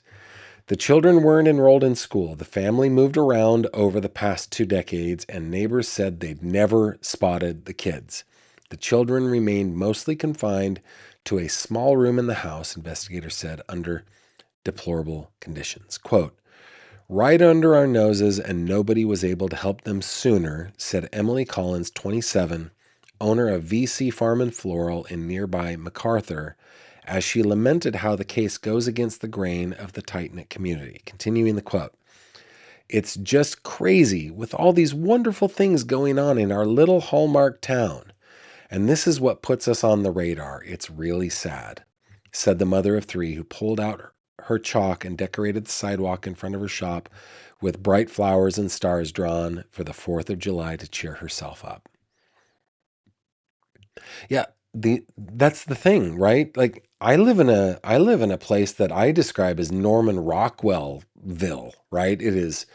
The children weren't enrolled in school. The family moved around over the past 2 decades, and neighbors said they'd never spotted the kids. The children remained mostly confined to a small room in the house, investigators said, under deplorable conditions. Quote, right under our noses, and nobody was able to help them sooner, said Emily Collins, 27, owner of VC Farm and Floral in nearby MacArthur, as she lamented how the case goes against the grain of the tight-knit community. Continuing the quote, "It's just crazy with all these wonderful things going on in our little hallmark town. And this is what puts us on the radar. It's really sad," said the mother of three, who pulled out her chalk and decorated the sidewalk in front of her shop with bright flowers and stars drawn for the 4th of July to cheer herself up. Yeah, that's the thing, right? Like I live in a place that I describe as Norman Rockwellville, right? It is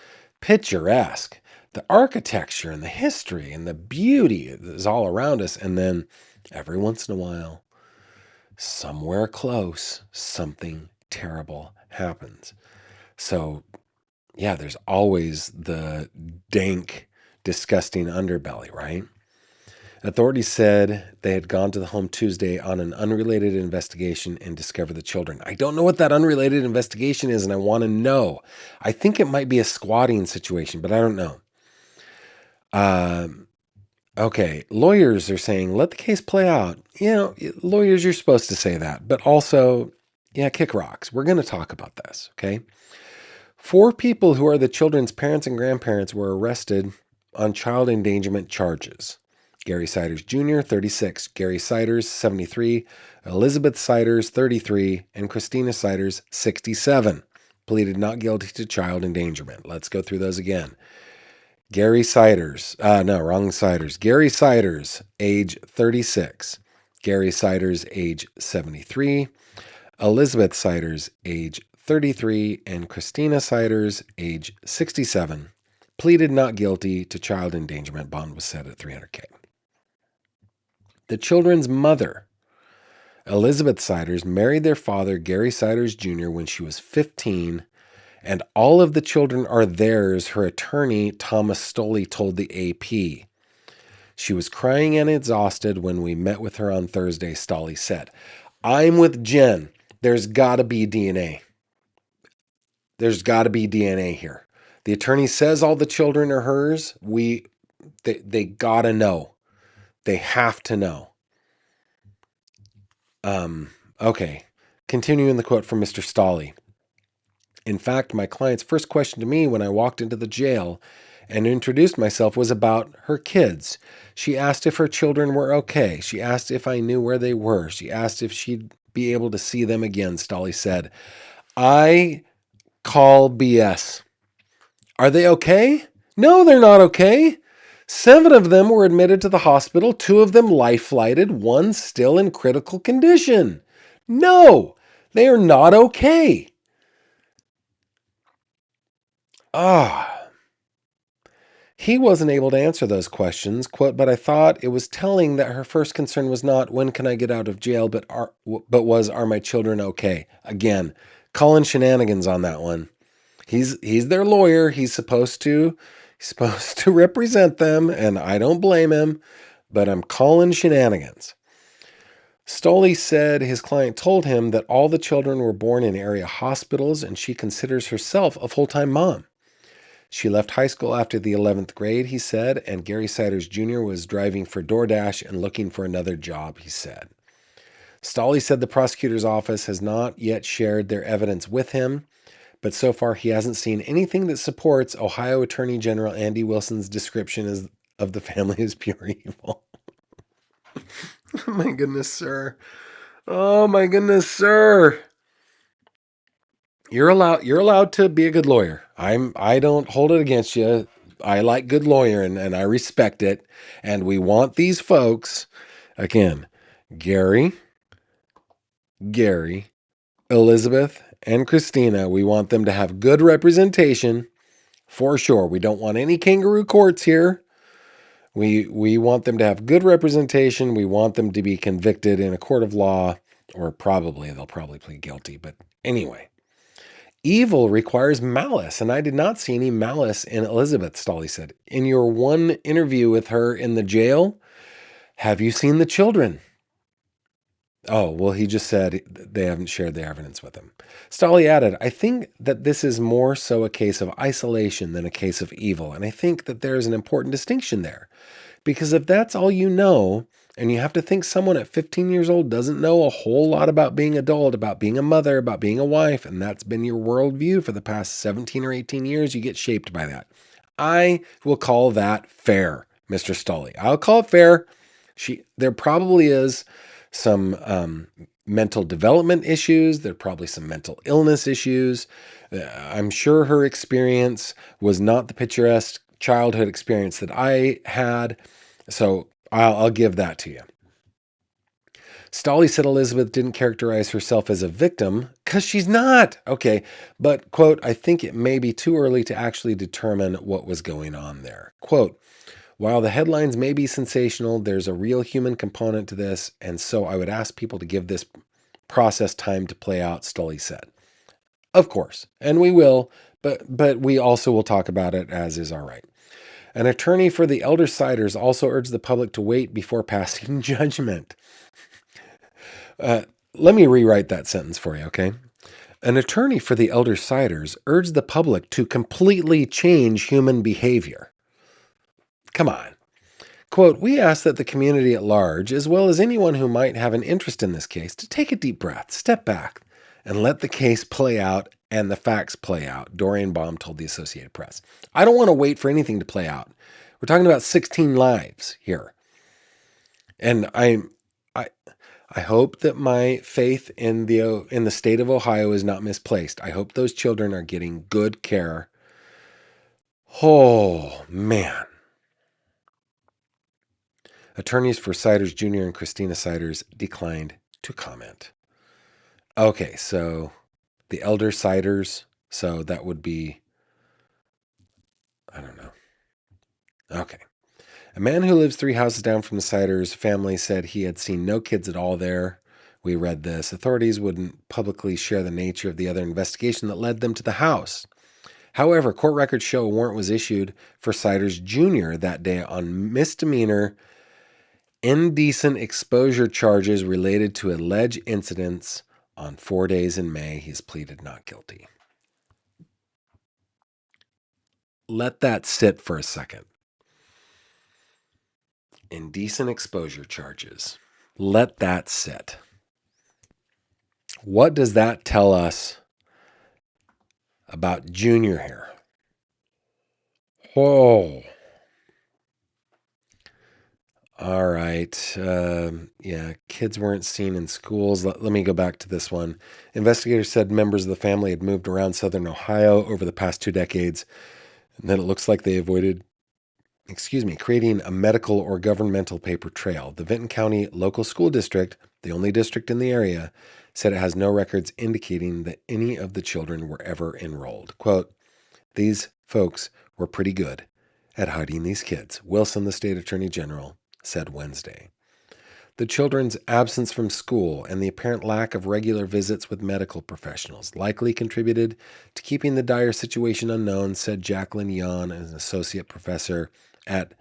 picturesque. The architecture and the history and the beauty is all around us, and then every once in a while, somewhere close, something terrible happens. So, yeah, there's always the dank, disgusting underbelly, right? Authorities said they had gone to the home Tuesday on an unrelated investigation and discovered the children. I don't know what that unrelated investigation is, and I want to know. I think it might be a squatting situation, but I don't know. Okay, lawyers are saying, let the case play out. You know, lawyers, you're supposed to say that, but also, yeah, kick rocks. We're going to talk about this, okay? 4 people who are the children's parents and grandparents were arrested on child endangerment charges. Gary Siders Jr., 36, Gary Siders, 73, Elizabeth Siders, 33, and Christina Siders, 67, pleaded not guilty to child endangerment. Let's go through those again. Gary Siders, Gary Siders, age 36. Gary Siders, age 73. Elizabeth Siders, age 33. And Christina Siders, age 67, pleaded not guilty to child endangerment. Bond was set at $300K. The children's mother, Elizabeth Siders, married their father, Gary Siders Jr., when she was 15, and all of the children are theirs, her attorney, Thomas Stoley, told the AP. She was crying and exhausted when we met with her on Thursday, Stoley said. I'm with Jen. There's got to be DNA. There's got to be DNA here. The attorney says all the children are hers. They got to know. They have to know. Okay. Continuing the quote from Mr. Stoley. In fact, my client's first question to me when I walked into the jail and introduced myself was about her kids. She asked if her children were okay. She asked if I knew where they were. She asked if she'd be able to see them again, Stoley said. I call BS. Are they okay? No, they're not okay. 7 of them were admitted to the hospital, 2 of them life-flighted, 1 still in critical condition. No, they are not okay. He wasn't able to answer those questions, quote, but I thought it was telling that her first concern was not when can I get out of jail, but was are my children okay? Again, calling shenanigans on that one. He's their lawyer. He's supposed to represent them, and I don't blame him, but I'm calling shenanigans. Stoley said his client told him that all the children were born in area hospitals, and she considers herself a full-time mom. She left high school after the 11th grade, he said, and Gary Siders Jr. was driving for DoorDash and looking for another job, he said. Stoley said the prosecutor's office has not yet shared their evidence with him, but so far he hasn't seen anything that supports Ohio Attorney General Andy Wilson's description of the family as pure evil. Oh my goodness, sir. Oh my goodness, sir. You're allowed to be a good lawyer. I don't hold it against you. I like good lawyering and I respect it. And we want these folks, again, Gary, Elizabeth, and Christina, we want them to have good representation for sure. We don't want any kangaroo courts here. We want them to have good representation. We want them to be convicted in a court of law, or they'll probably plead guilty. But anyway. Evil requires malice, and I did not see any malice in Elizabeth, Stoley said. In your one interview with her in the jail, have you seen the children? Oh, well, he just said they haven't shared the evidence with him. Stolley added, I think that this is more so a case of isolation than a case of evil. And I think that there is an important distinction there. Because if that's all you know, and you have to think someone at 15 years old doesn't know a whole lot about being adult, about being a mother, about being a wife, and that's been your worldview for the past 17 or 18 years, you get shaped by that. I will call that fair, Mr. Stolley. I'll call it fair. There probably is some mental development issues. There are probably some mental illness issues. I'm sure her experience was not the picturesque childhood experience that I had. So I'll give that to you. Stolley said Elizabeth didn't characterize herself as a victim because she's not. Okay. But, quote, I think it may be too early to actually determine what was going on there. Quote, while the headlines may be sensational, there's a real human component to this, and so I would ask people to give this process time to play out, Stolley said. Of course, and we will, but we also will talk about it, as is our right. An attorney for the elder Siders also urged the public to wait before passing judgment. Let me rewrite that sentence for you, okay? An attorney for the elder Siders urged the public to completely change human behavior. Come on. Quote, we ask that the community at large, as well as anyone who might have an interest in this case, to take a deep breath, step back, and let the case play out and the facts play out, Dorian Baum told the Associated Press. I don't want to wait for anything to play out. We're talking about 16 lives here. And I hope that my faith in the state of Ohio is not misplaced. I hope those children are getting good care. Oh, man. Attorneys for Siders Jr. and Christina Siders declined to comment. Okay, so the elder Siders, so that would be, I don't know. Okay. A man who lives 3 houses down from the Siders family said he had seen no kids at all there. We read this. Authorities wouldn't publicly share the nature of the other investigation that led them to the house. However, court records show a warrant was issued for Siders Jr. that day on misdemeanor indecent exposure charges related to alleged incidents on 4 days in May. He's pleaded not guilty. Let that sit for a second. Indecent exposure charges. Let that sit. What does that tell us about Junior here? Oh. All right. Yeah, kids weren't seen in schools. Let me go back to this one. Investigators said members of the family had moved around southern Ohio over the past 2 decades, and then it looks like they avoided, creating a medical or governmental paper trail. The Vinton County Local School District, the only district in the area, said it has no records indicating that any of the children were ever enrolled. Quote, these folks were pretty good at hiding these kids, Wilson, the state attorney general, said Wednesday. The children's absence from school and the apparent lack of regular visits with medical professionals likely contributed to keeping the dire situation unknown, said Jacqueline Yon, an associate professor at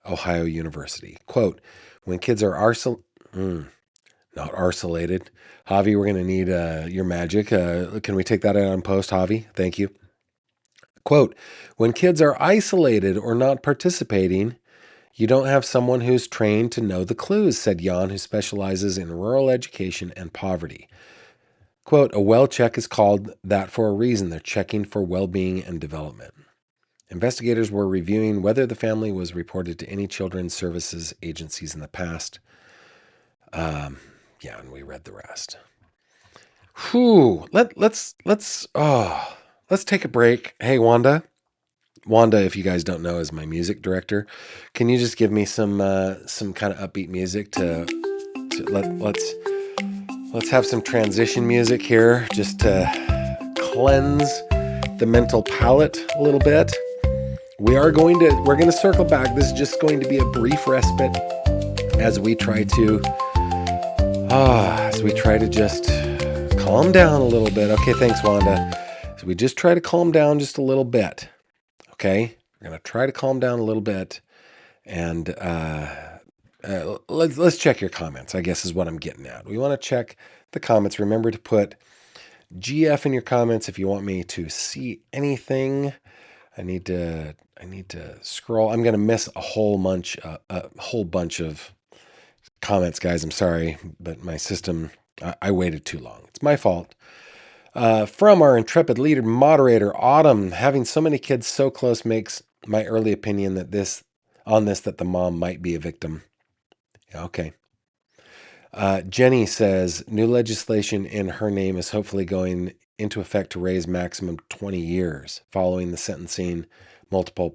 Ohio University. Quote, when kids are not arsolated. Javi, we're going to need your magic. Can we take that out on post, Javi? Thank you. Quote, when kids are isolated or not participating, you don't have someone who's trained to know the clues, said Jan, who specializes in rural education and poverty. Quote, a well check is called that for a reason. They're checking for well-being and development. Investigators were reviewing whether the family was reported to any children's services agencies in the past. And we read the rest. Whew. Let's take a break. Hey, Wanda, if you guys don't know, is my music director. Can you just give me some kind of upbeat music to let's have some transition music here, just to cleanse the mental palate a little bit. We're going to circle back. This is just going to be a brief respite as we try to just calm down a little bit. Okay, thanks, Wanda. So we just try to calm down just a little bit. Okay, we're going to try to calm down a little bit, and let's check your comments, I guess is what I'm getting at. We want to check the comments. Remember to put GF in your comments if you want me to see anything. I need to scroll. I'm going to miss a whole bunch of comments, guys. I'm sorry, but my system, I waited too long. It's my fault. From our intrepid leader moderator, Autumn, having so many kids so close makes my early opinion that that the mom might be a victim. Yeah, okay. Jenny says new legislation in her name is hopefully going into effect to raise maximum 20 years following the sentencing multiple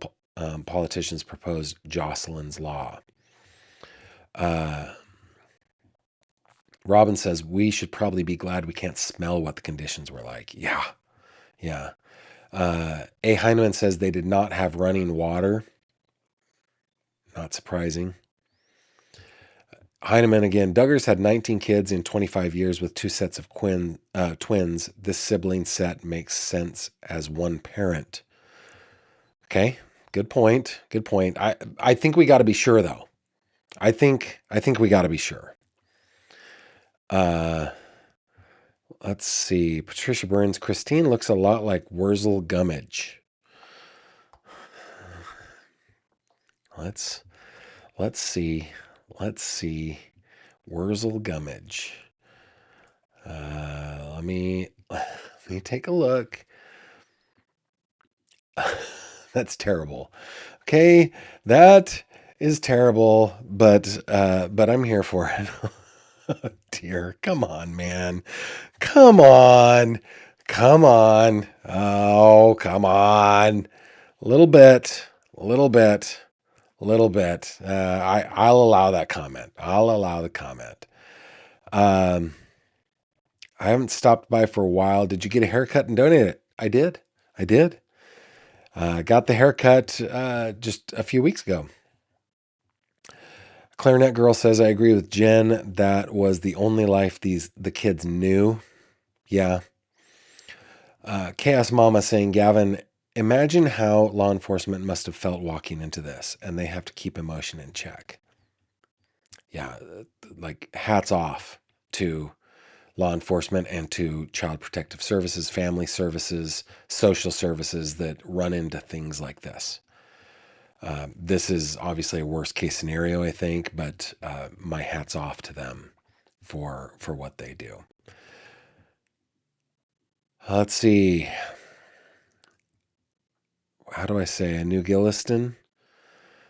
politicians proposed Jocelyn's Law. Robin says we should probably be glad we can't smell what the conditions were like. Yeah. A. Heinemann says they did not have running water. Not surprising. Heinemann again. Duggars had 19 kids in 25 years with 2 sets of twins. This sibling set makes sense as one parent. Okay, good point. Good point. I think we got to be sure though. I think we got to be sure. Let's see. Patricia Burns. Christine looks a lot like Wurzel Gummidge. Let's see. Wurzel Gummidge. Let me take a look. That's terrible. Okay, that is terrible, but I'm here for it. Oh, dear, come on, man. Come on. Oh, come on. A little bit. I'll allow that comment. I'll allow the comment. I haven't stopped by for a while. Did you get a haircut and donate it? I did. Got the haircut just a few weeks ago. Clarinet Girl says, I agree with Jen. That was the only life the kids knew. Yeah. Chaos Mama saying, Gavin, imagine how law enforcement must have felt walking into this, and they have to keep emotion in check. Yeah, like hats off to law enforcement and to child protective services, family services, social services that run into things like this. This is obviously a worst case scenario, I think, but my hat's off to them for what they do. Let's see. How do I say? A New Gilliston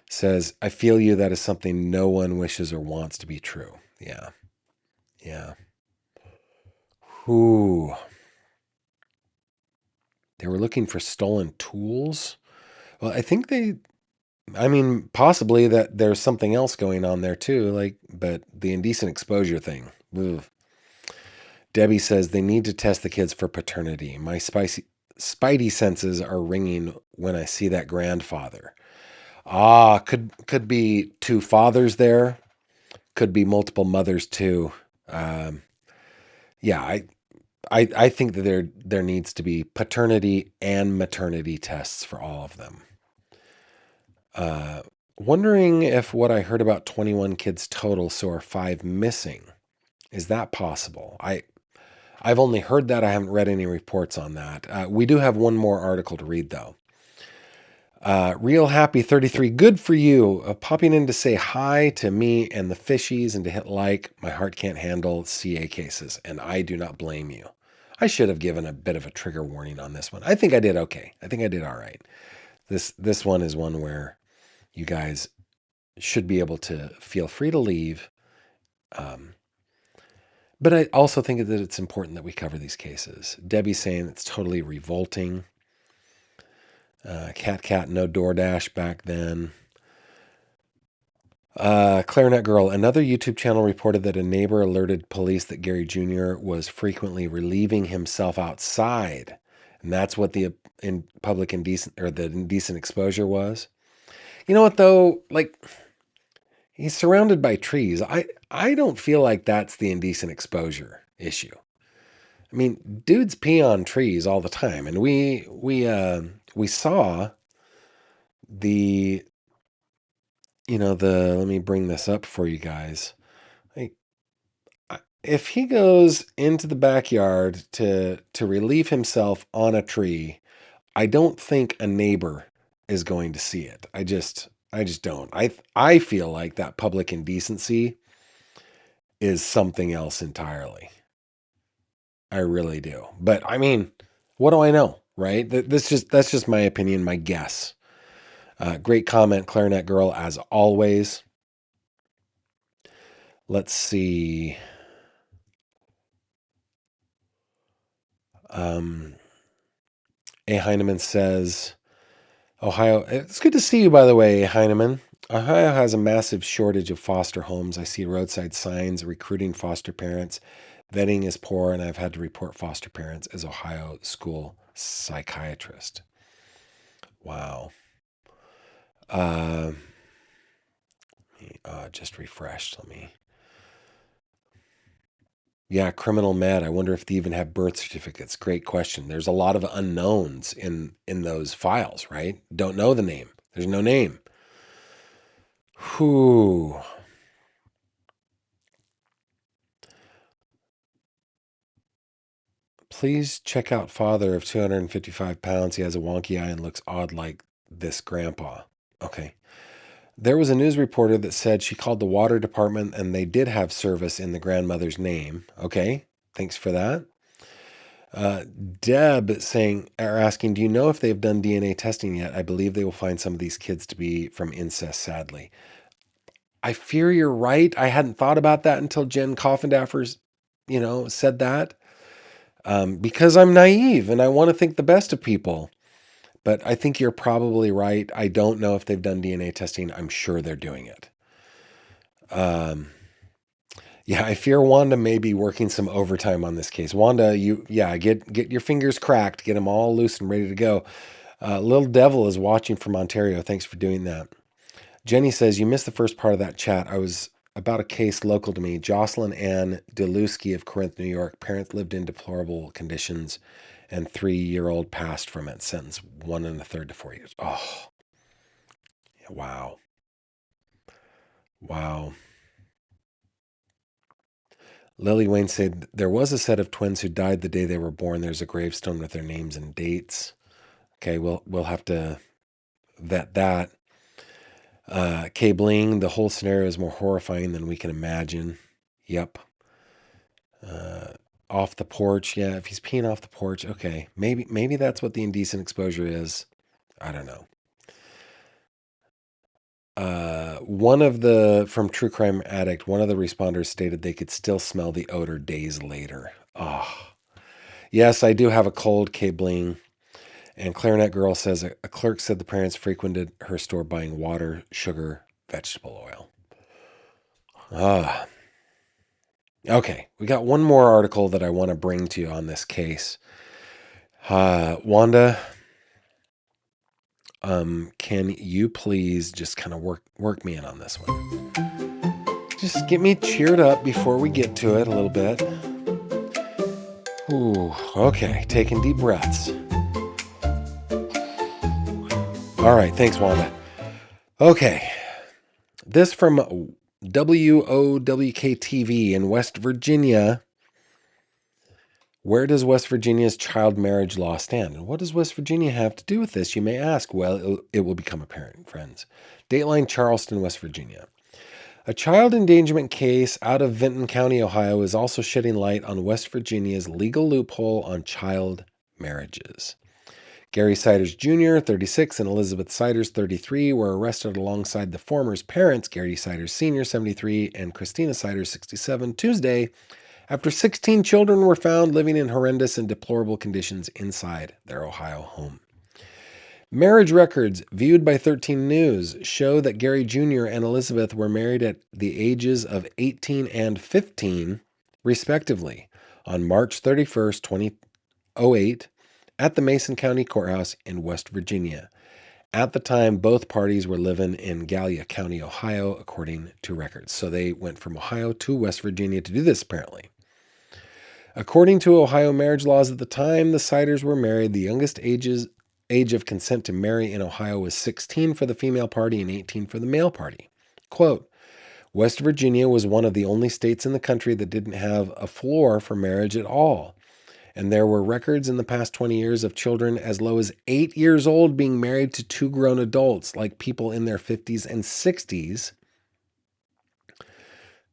says, I feel you. That is something no one wishes or wants to be true. Yeah. Ooh. They were looking for stolen tools. Well, I think possibly that there's something else going on there too, but the indecent exposure thing. Ugh. Debbie says they need to test the kids for paternity. My spidey senses are ringing when I see that grandfather. Could be 2 fathers there. Could be multiple mothers too. Yeah, I think that there needs to be paternity and maternity tests for all of them. Wondering if what I heard about 21 kids total, so are 5 missing. Is that possible? I've only heard that. I haven't read any reports on that. We do have one more article to read, though. Real Happy 33, good for you. Popping in to say hi to me and the fishies and to hit like. My heart can't handle CA cases, and I do not blame you. I should have given a bit of a trigger warning on this one. I think I did okay. I think I did all right. This one is one where you guys should be able to feel free to leave. But I also think that it's important that we cover these cases. Debbie's saying it's totally revolting. Cat, no DoorDash back then. Clarinet Girl, another YouTube channel reported that a neighbor alerted police that Gary Jr. was frequently relieving himself outside. And that's what the indecent exposure was. You know what, though? He's surrounded by trees. I don't feel like that's the indecent exposure issue. I mean, dudes pee on trees all the time, and we saw the let me bring this up for you guys. Like, if he goes into the backyard to relieve himself on a tree, I don't think a neighbor is going to see it. I just don't. I feel like that public indecency is something else entirely. I really do. But I mean, what do I know, right? That's just my opinion, my guess. Great comment, Clarinet Girl, as always. Let's see. A. Heineman says, Ohio, it's good to see you, by the way, Heineman. Ohio has a massive shortage of foster homes. I see roadside signs recruiting foster parents. Vetting is poor, and I've had to report foster parents as Ohio school psychiatrist. Wow. Just refreshed. Yeah, criminal med. I wonder if they even have birth certificates. Great question. There's a lot of unknowns in those files, right? Don't know the name. There's no name. Whew. Please check out father of 255 pounds. He has a wonky eye and looks odd like this grandpa. Okay. There was a news reporter that said she called the water department and they did have service in the grandmother's name. Okay. Thanks for that. Deb asking, do you know if they've done DNA testing yet? I believe they will find some of these kids to be from incest, sadly. I fear you're right. I hadn't thought about that until Jen Coffindaffer, said that. Because I'm naive and I want to think the best of people. But I think you're probably right. I don't know if they've done DNA testing. I'm sure they're doing it. Yeah, I fear Wanda may be working some overtime on this case. Wanda, get your fingers cracked, get them all loose and ready to go. Little Devil is watching from Ontario. Thanks for doing that. Jenny says, you missed the first part of that chat. I was about a case local to me. Jocelyn Ann Delusky of Corinth, New York. Parents lived in deplorable conditions and 3-year-old passed from it. Sentence 1 1/3 to 4 years. Oh, wow. Wow. Lily Wayne said, there was a set of twins who died the day they were born. There's a gravestone with their names and dates. Okay, we'll have to vet that. Kay Bling, the whole scenario is more horrifying than we can imagine. Yep. Off the porch. Yeah, if he's peeing off the porch, okay. Maybe that's what the indecent exposure is. I don't know. From True Crime Addict, one of the responders stated they could still smell the odor days later. Oh. Yes, I do have a cold, Kay Bling. And Clarinet Girl says a clerk said the parents frequented her store buying water, sugar, vegetable oil. Okay, we got one more article that I want to bring to you on this case. Wanda, can you please just kind of work me in on this one? Just get me cheered up before we get to it a little bit. Ooh, okay, taking deep breaths. All right, thanks, Wanda. Okay, this from WOWK-TV in West Virginia. Where does West Virginia's child marriage law stand? And what does West Virginia have to do with this, you may ask? Well, it will become apparent, friends. Dateline, Charleston, West Virginia. A child endangerment case out of Vinton County, Ohio, is also shedding light on West Virginia's legal loophole on child marriages. Gary Siders Jr., 36, and Elizabeth Siders, 33, were arrested alongside the former's parents, Gary Siders Sr., 73, and Christina Siders, 67, Tuesday, after 16 children were found living in horrendous and deplorable conditions inside their Ohio home. Marriage records viewed by 13 News show that Gary Jr. and Elizabeth were married at the ages of 18 and 15, respectively, on March 31st, 2008, at the Mason County Courthouse in West Virginia. At the time, both parties were living in Gallia County, Ohio, according to records. So they went from Ohio to West Virginia to do this, apparently. According to Ohio marriage laws at the time the Siders were married, the youngest age of consent to marry in Ohio was 16 for the female party and 18 for the male party. Quote, West Virginia was one of the only states in the country that didn't have a floor for marriage at all. And there were records in the past 20 years of children as low as 8 years old being married to two grown adults, like people in their 50s and 60s.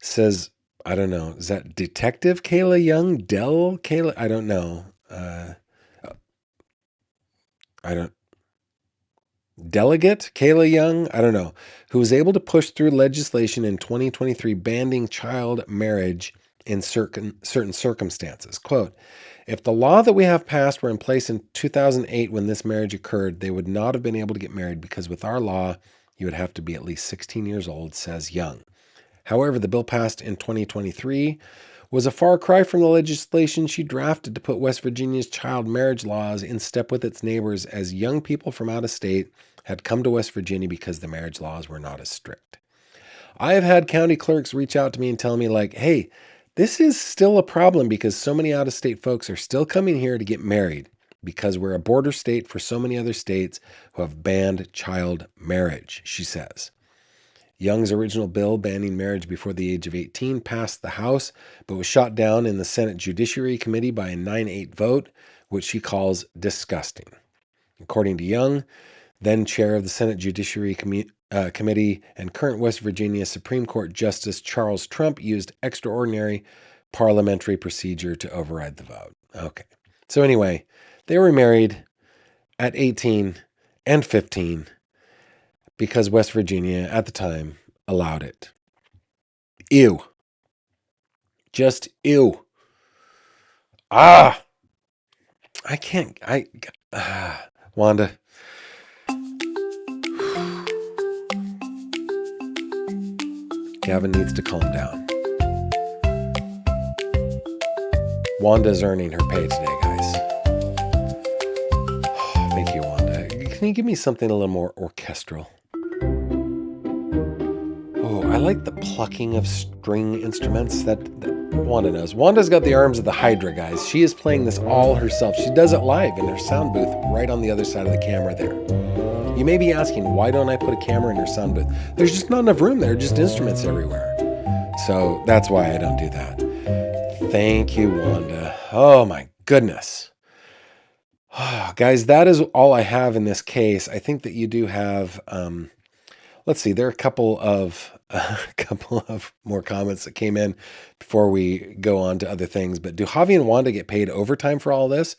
Says, I don't know, is that Detective Kayla Young? Dell Kayla? I don't know. Delegate Kayla Young, I don't know, who was able to push through legislation in 2023 banning child marriage in certain circumstances. Quote, if the law that we have passed were in place in 2008 when this marriage occurred, they would not have been able to get married because with our law, you would have to be at least 16 years old, says Young. However, the bill passed in 2023 was a far cry from the legislation she drafted to put West Virginia's child marriage laws in step with its neighbors, as young people from out of state had come to West Virginia because the marriage laws were not as strict. I have had county clerks reach out to me and tell me, like, hey, this is still a problem because so many out of state folks are still coming here to get married because we're a border state for so many other states who have banned child marriage, she says. Young's original bill banning marriage before the age of 18 passed the House, but was shot down in the Senate Judiciary Committee by a 9-8 vote, which she calls disgusting. According to Young, then chair of the Senate Judiciary Committee and current West Virginia Supreme Court Justice Charles Trump used extraordinary parliamentary procedure to override the vote. Okay. So anyway, they were married at 18 and 15 because West Virginia at the time allowed it. Ew. Just ew. I can't, Wanda. Gavin needs to calm down. Wanda's earning her pay today, guys. Thank you, Wanda. Can you give me something a little more orchestral? Oh, I like the plucking of string instruments that Wanda knows. Wanda's got the arms of the Hydra, guys. She is playing this all herself. She does it live in her sound booth right on the other side of the camera there. You may be asking, why don't I put a camera in her sound booth? There's just not enough room there, just instruments everywhere. So that's why I don't do that. Thank you, Wanda. Oh my goodness. Guys, that is all I have in this case. I think that you do have, let's see, there are a couple of more comments that came in before we go on to other things. But do Javi and Wanda get paid overtime for all this?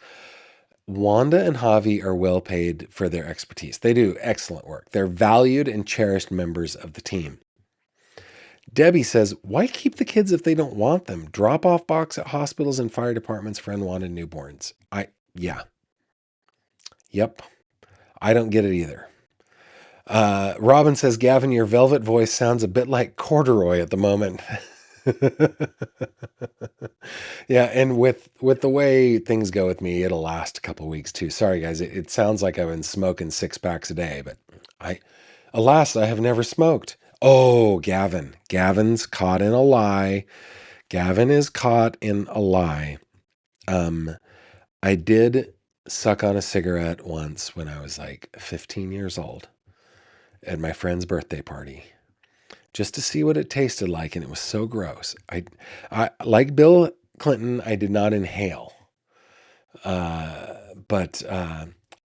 Wanda and Javi are well paid for their expertise. They do excellent work. They're valued and cherished members of the team. Debbie says, why keep the kids if they don't want them? Drop-off box at hospitals and fire departments for unwanted newborns. Yep. I don't get it either. Robin says, Gavin, your velvet voice sounds a bit like corduroy at the moment. Yeah, and with the way things go with me, it'll last a couple weeks too. Sorry, guys. It sounds like I've been smoking 6 packs a day, but alas, I have never smoked. Oh, Gavin. Gavin's caught in a lie. Gavin is caught in a lie. I did suck on a cigarette once when I was like 15 years old at my friend's birthday party, just to see what it tasted like, and it was so gross. I like Bill Clinton, I did not inhale. But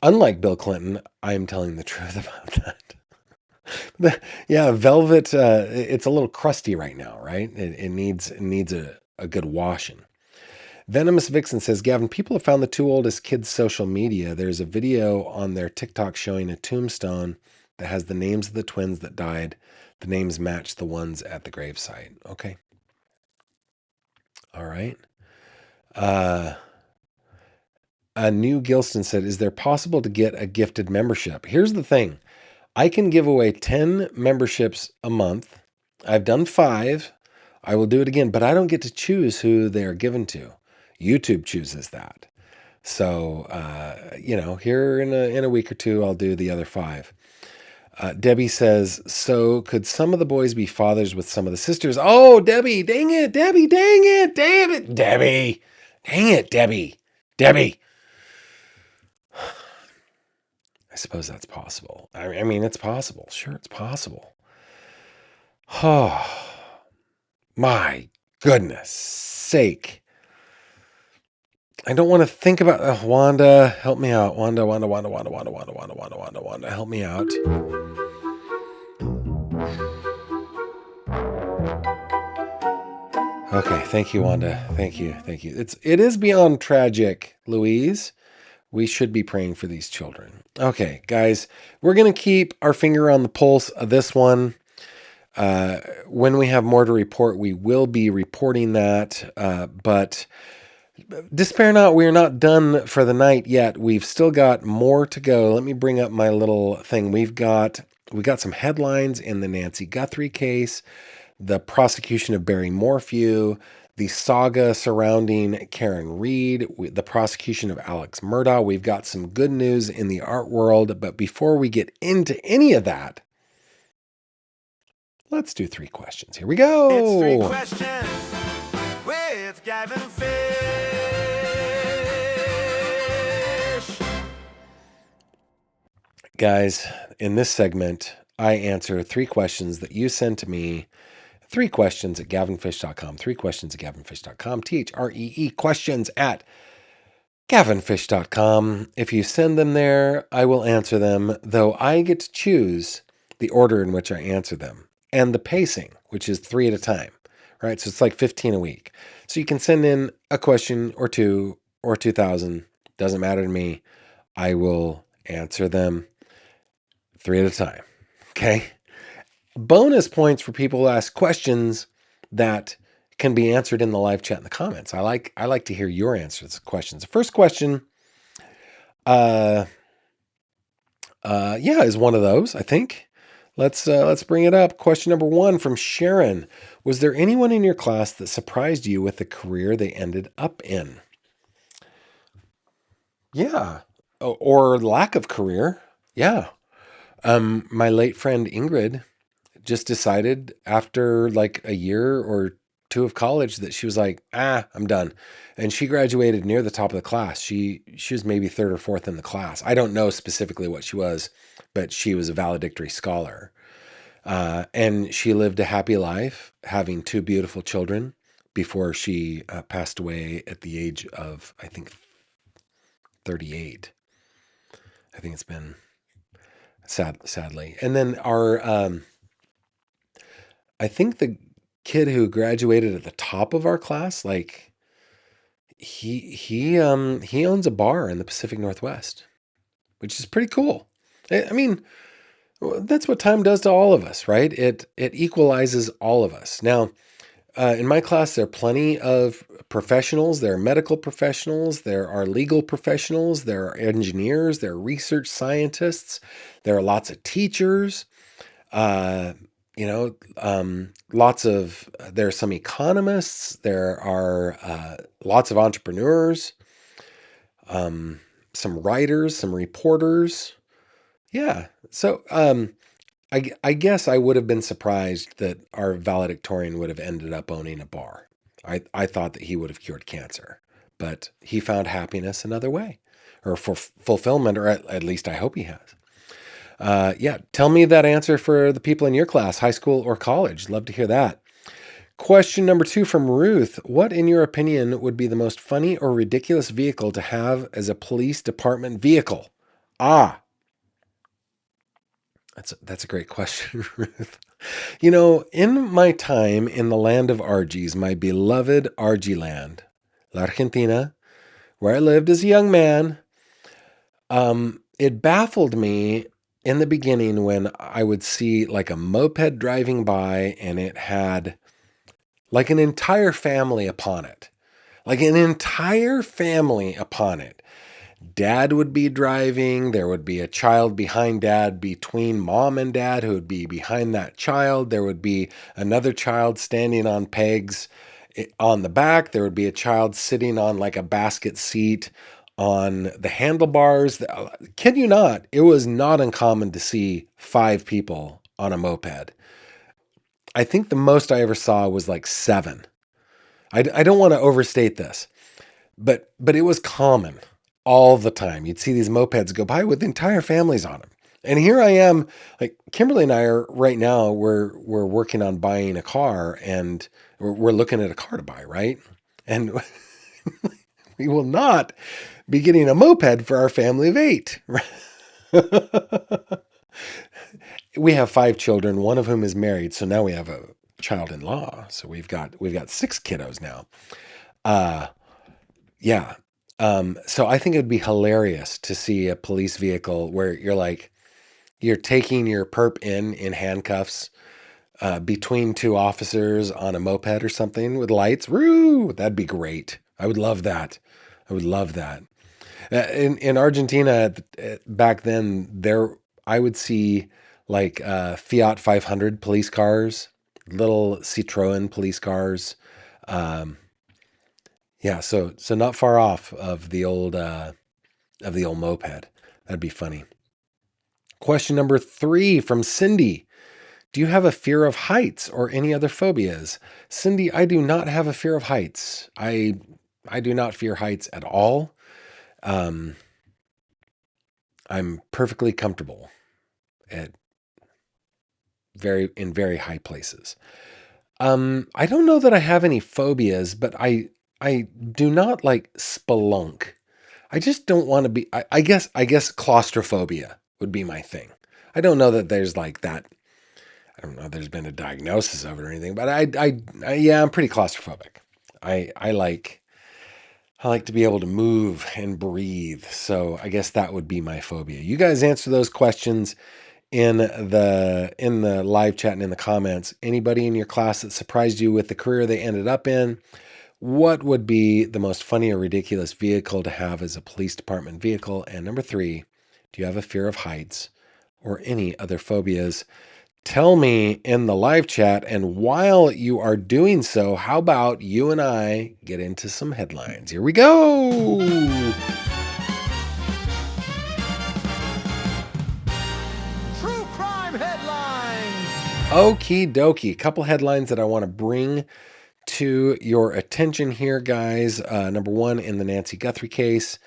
unlike Bill Clinton, I'm telling the truth about that. Yeah, velvet, it's a little crusty right now, right? It needs a good washing. Venomous Vixen says, Gavin, people have found the 2 oldest kids' social media. There's a video on their TikTok showing a tombstone that has the names of the twins that died. The names match the ones at the gravesite. Okay. All right. New Gilston said, is there possible to get a gifted membership? Here's the thing. I can give away 10 memberships a month. I've done 5. I will do it again, but I don't get to choose who they're given to. YouTube chooses that. So, here in a week or 2, I'll do the other 5. Debbie says, so could some of the boys be fathers with some of the sisters? Oh, Debbie, dang it, Debbie, dang it, damn it, Debbie, dang it, Debbie. I suppose that's possible. I mean, it's possible. Sure, it's possible. Oh, my goodness sake. I don't want to think about Wanda. Help me out. Wanda, help me out. Okay, thank you, Wanda. Thank you. It is beyond tragic, Louise. We should be praying for these children. Okay, guys, we're going to keep our finger on the pulse of this one. When we have more to report, we will be reporting that. But despair not, we are not done for the night yet. We've still got more to go. Let me bring up my little thing. We got some headlines in the Nancy Guthrie case, the prosecution of Barry Morphew, the saga surrounding Karen Reed, the prosecution of Alex Murdaugh. We've got some good news in the art world. But before we get into any of that, let's do 3 questions. Here we go. It's 3 questions with Gavin Fish. Guys, in this segment, I answer 3 questions that you send to me. 3 questions at gavinfish.com. 3 questions at gavinfish.com. THREE questions at gavinfish.com. If you send them there, I will answer them, though I get to choose the order in which I answer them and the pacing, which is 3 at a time, right? So it's like 15 a week. So you can send in a question or 2 or 2,000. Doesn't matter to me. I will answer them 3 at a time. Okay? Bonus points for people who ask questions that can be answered in the live chat in the comments. I like to hear your answers to questions. The first question, is one of those, I think. Let's bring it up. Question number 1 from Sharon. Was there anyone in your class that surprised you with the career they ended up in? Yeah. Or lack of career. Yeah. My late friend Ingrid just decided after like a year or 2 of college that she was like, I'm done. And she graduated near the top of the class. She was maybe 3rd or 4th in the class. I don't know specifically what she was, but she was a valedictory scholar. And she lived a happy life, having 2 beautiful children before she passed away at the age of, I think, 38. I think it's been sadly. And then I think the kid who graduated at the top of our class, like he owns a bar in the Pacific Northwest, which is pretty cool. I mean, that's what time does to all of us, right? It equalizes all of us. Now, in my class, there are plenty of professionals. There are medical professionals. There are legal professionals. There are engineers. There are research scientists. There are lots of teachers. There are some economists. There are lots of entrepreneurs. Some writers. Some reporters. Yeah. So I guess I would have been surprised that our valedictorian would have ended up owning a bar. I thought that he would have cured cancer, but he found happiness another way, or for fulfillment, or at least I hope he has. Tell me that answer for the people in your class, high school or college. Love to hear that. Question number 2 from Ruth. What, in your opinion, would be the most funny or ridiculous vehicle to have as a police department vehicle? That's a great question, Ruth. In my time in the land of Argies, my beloved Argy land, La Argentina, where I lived as a young man, it baffled me in the beginning when I would see like a moped driving by and it had like an entire family upon it. Dad would be driving. There would be a child behind dad, between mom and dad, who would be behind that child. There would be another child standing on pegs on the back. There would be a child sitting on like a basket seat on the handlebars. Kid you not, it was not uncommon to see 5 people on a moped. I think the most I ever saw was like 7. I don't want to overstate this, but it was common all the time. You'd see these mopeds go by with entire families on them. And here I am, like Kimberly and I are right now, we're working on buying a car, and we're looking at a car to buy, right? And we will not be getting a moped for our family of 8. We have 5 children, one of whom is married, so now we have a child-in-law. So we've got 6 kiddos now. Yeah. So I think it would be hilarious to see a police vehicle where you're taking your perp in handcuffs between 2 officers on a moped or something with lights. Woo! That'd be great. I would love that. I would love that. In Argentina back then, I would see like Fiat 500 police cars, little Citroen police cars. Yeah, so not far off of the old moped. That'd be funny. Question number 3 from Cindy. Do you have a fear of heights or any other phobias? Cindy, I do not have a fear of heights. I do not fear heights at all. I'm perfectly comfortable in very high places. I don't know that I have any phobias, but I do not like spelunk. I just don't want to be. I guess claustrophobia would be my thing. I don't know that there's like that. I don't know if there's been a diagnosis of it or anything, but yeah, I'm pretty claustrophobic. I like to be able to move and breathe. So I guess that would be my phobia. You guys answer those questions in the live chat and in the comments. Anybody in your class that surprised you with the career they ended up in? What would be the most funny or ridiculous vehicle to have as a police department vehicle? And number 3, do you have a fear of heights or any other phobias? Tell me in the live chat. And while you are doing so, how about you and I get into some headlines? Here we go. True crime headlines. Okie dokie. A couple headlines that I want to bring to your attention here, guys. Number 1, in the Nancy Guthrie case,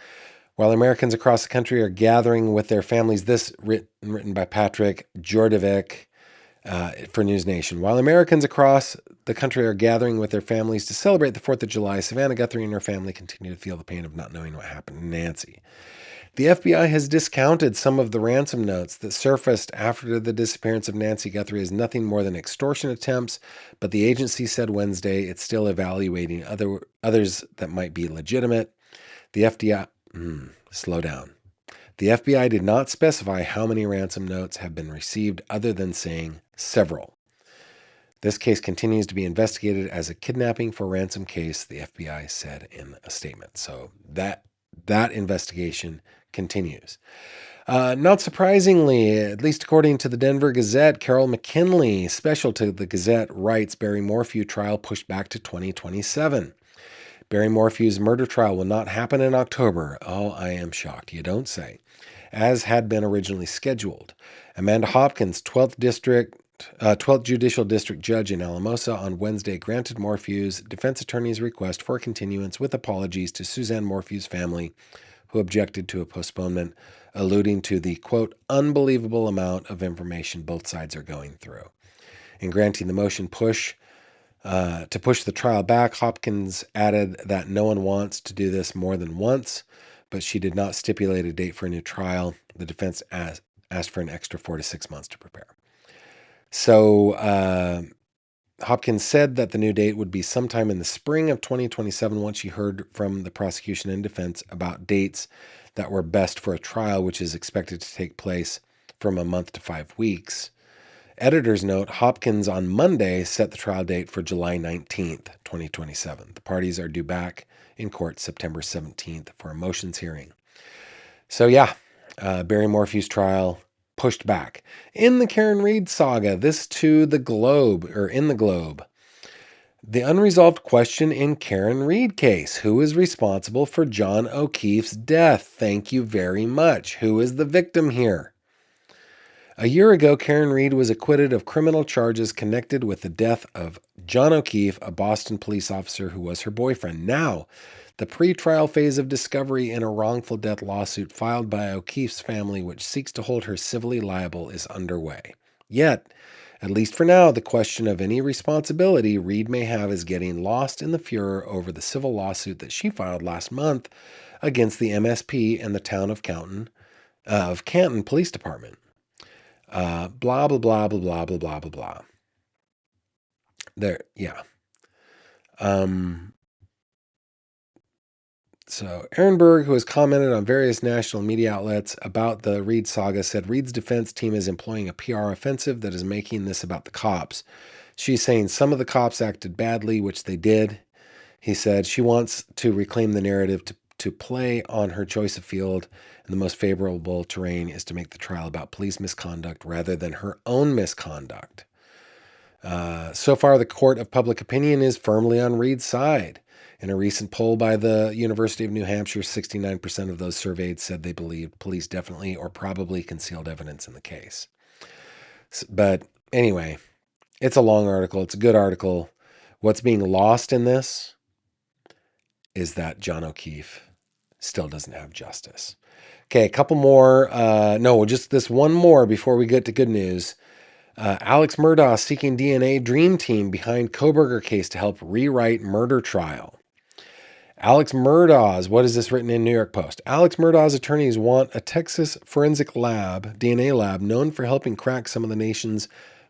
while Americans across the country are gathering with their families, this written by Patrick Jordovic for News Nation. While Americans across the country are gathering with their families to celebrate the 4th of July, Savannah Guthrie and her family continue to feel the pain of not knowing what happened to Nancy. The FBI has discounted some of the ransom notes that surfaced after the disappearance of Nancy Guthrie as nothing more than extortion attempts, but the agency said Wednesday it's still evaluating others that might be legitimate. The FBI... slow down. The FBI did not specify how many ransom notes have been received other than saying several. This case continues to be investigated as a kidnapping for ransom case, the FBI said in a statement. So that investigation continues. Not surprisingly, at least according to the Denver Gazette, Carol McKinley, special to the Gazette, writes Barry Morphew trial pushed back to 2027. Barry Morphew's murder trial will not happen in October. Oh, I am shocked. You don't say. As had been originally scheduled. Amanda Hopkins, 12th Judicial District Judge in Alamosa, on Wednesday granted Morphew's defense attorney's request for a continuance with apologies to Suzanne Morphew's family, who objected to a postponement, alluding to the, quote, unbelievable amount of information both sides are going through. In granting the motion to push the trial back, Hopkins added that no one wants to do this more than once, but she did not stipulate a date for a new trial. The defense asked for an extra 4 to 6 months to prepare. So Hopkins said that the new date would be sometime in the spring of 2027 once she heard from the prosecution and defense about dates that were best for a trial, which is expected to take place from a month to 5 weeks. Editor's note, Hopkins on Monday set the trial date for July 19th, 2027. The parties are due back in court September 17th for a motions hearing. So yeah, Barry Morphew's trial pushed back. In the Karen Reed saga, this to the Globe, or in the Globe. The unresolved question in Karen Reed case. Who is responsible for John O'Keefe's death? Thank you very much. Who is the victim here? A year ago, Karen Reed was acquitted of criminal charges connected with the death of John O'Keefe, a Boston police officer who was her boyfriend. Now, the pretrial phase of discovery in a wrongful death lawsuit filed by O'Keefe's family, which seeks to hold her civilly liable, is underway. Yet, at least for now, the question of any responsibility Reed may have is getting lost in the furor over the civil lawsuit that she filed last month against the MSP and the town of Canton Police Department. Blah, blah, blah, blah, blah, blah, blah, blah, blah. There, yeah. So Ehrenberg, who has commented on various national media outlets about the Reed saga, said Reed's defense team is employing a PR offensive that is making this about the cops. She's saying some of the cops acted badly, which they did. He said she wants to reclaim the narrative to play on her choice of field, and the most favorable terrain is to make the trial about police misconduct rather than her own misconduct. So far, the court of public opinion is firmly on Reed's side. In a recent poll by the University of New Hampshire, 69% of those surveyed said they believed police definitely or probably concealed evidence in the case. But anyway, it's a long article. It's a good article. What's being lost in this is that John O'Keefe still doesn't have justice. Okay, a couple more. Just this one more before we get to good news. Alex Murdaugh seeking DNA dream team behind Kohberger case to help rewrite murder trial. Alex Murdaugh's, what is this written in New York Post? Alex Murdaugh's attorneys want a Texas forensic lab, DNA lab, known for helping crack some of the nation's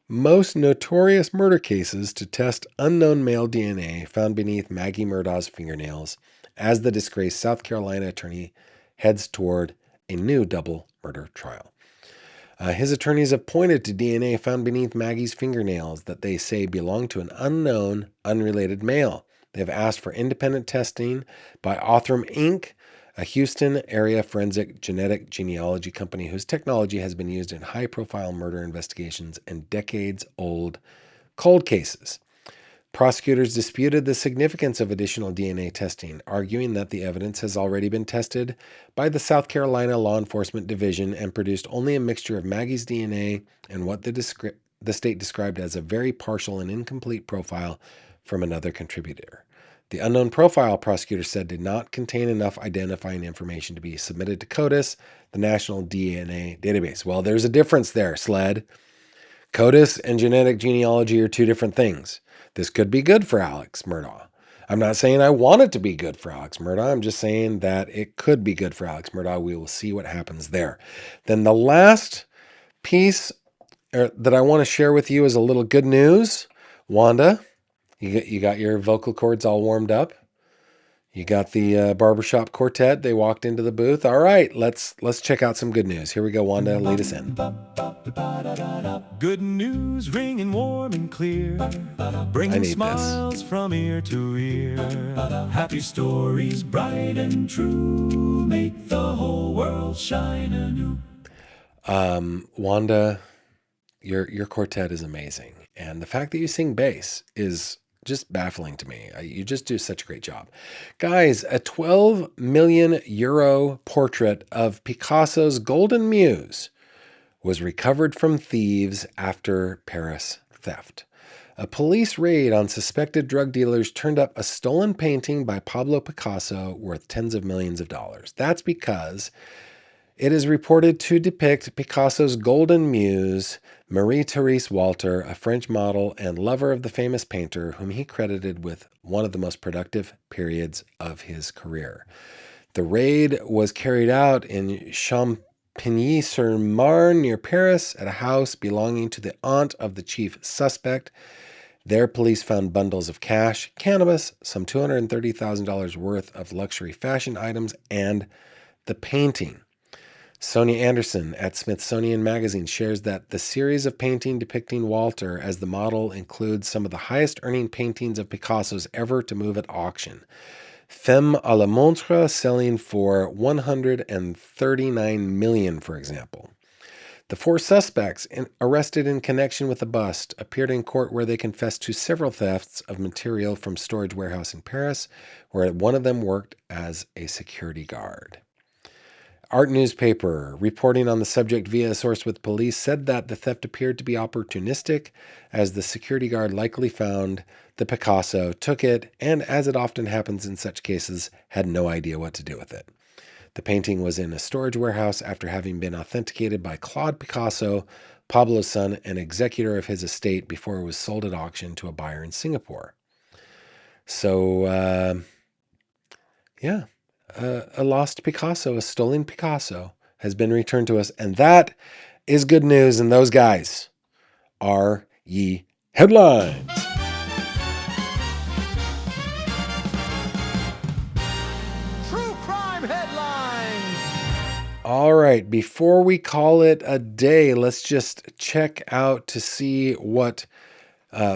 most notorious murder cases to test unknown male DNA found beneath Maggie Murdaugh's fingernails as the disgraced South Carolina attorney heads toward a new double murder trial. His attorneys have pointed to DNA found beneath Maggie's fingernails that they say belong to an unknown, unrelated male. They have asked for independent testing by Othram Inc., a Houston area forensic genetic genealogy company whose technology has been used in high-profile murder investigations and decades-old cold cases. Prosecutors disputed the significance of additional DNA testing, arguing that the evidence has already been tested by the South Carolina Law Enforcement Division and produced only a mixture of Maggie's DNA and what the state described as a very partial and incomplete profile from another contributor. The unknown profile, prosecutors said, did not contain enough identifying information to be submitted to CODIS, the national DNA database. Well, there's a difference there, Sled. CODIS and genetic genealogy are two different things. This could be good for Alex Murdaugh. I'm not saying I want it to be good for Alex Murdaugh. I'm just saying that it could be good for Alex Murdaugh. We will see what happens there. Then the last piece that I want to share with you is a little good news. Wanda, you got your vocal cords all warmed up. You got the barbershop quartet. They walked into the booth. All right, let's check out some good news. Here we go, Wanda. Lead us in. Good news ringing warm and clear, bringing smiles from ear to ear. Happy stories bright and true, make the whole world shine anew. Wanda, your quartet is amazing. And the fact that you sing bass is just baffling to me. You just do such a great job. Guys, a 12 million euro portrait of Picasso's Golden Muse was recovered from thieves after Paris theft. A police raid on suspected drug dealers turned up a stolen painting by Pablo Picasso worth tens of millions of dollars. That's because it is reported to depict Picasso's Golden Muse, Marie-Therese Walter, a French model and lover of the famous painter, whom he credited with one of the most productive periods of his career. The raid was carried out in Champigny-sur-Marne near Paris at a house belonging to the aunt of the chief suspect. There, police found bundles of cash, cannabis, some $230,000 worth of luxury fashion items, and the painting. Sonia Anderson at Smithsonian Magazine shares that the series of painting depicting Walter as the model includes some of the highest earning paintings of Picasso's ever to move at auction. Femme à la Montre selling for $139 million, for example. The four suspects arrested in connection with the bust appeared in court where they confessed to several thefts of material from storage warehouse in Paris, where one of them worked as a security guard. Art newspaper reporting on the subject via a source with police said that the theft appeared to be opportunistic, as the security guard likely found the Picasso, took it, and as it often happens in such cases, had no idea what to do with it. The painting was in a storage warehouse after having been authenticated by Claude Picasso, Pablo's son and executor of his estate, before it was sold at auction to a buyer in Singapore. So, yeah, a lost Picasso, a stolen Picasso, has been returned to us. And that is good news. And those guys are ye headlines. True crime headlines. All right, before we call it a day, let's just check out to see what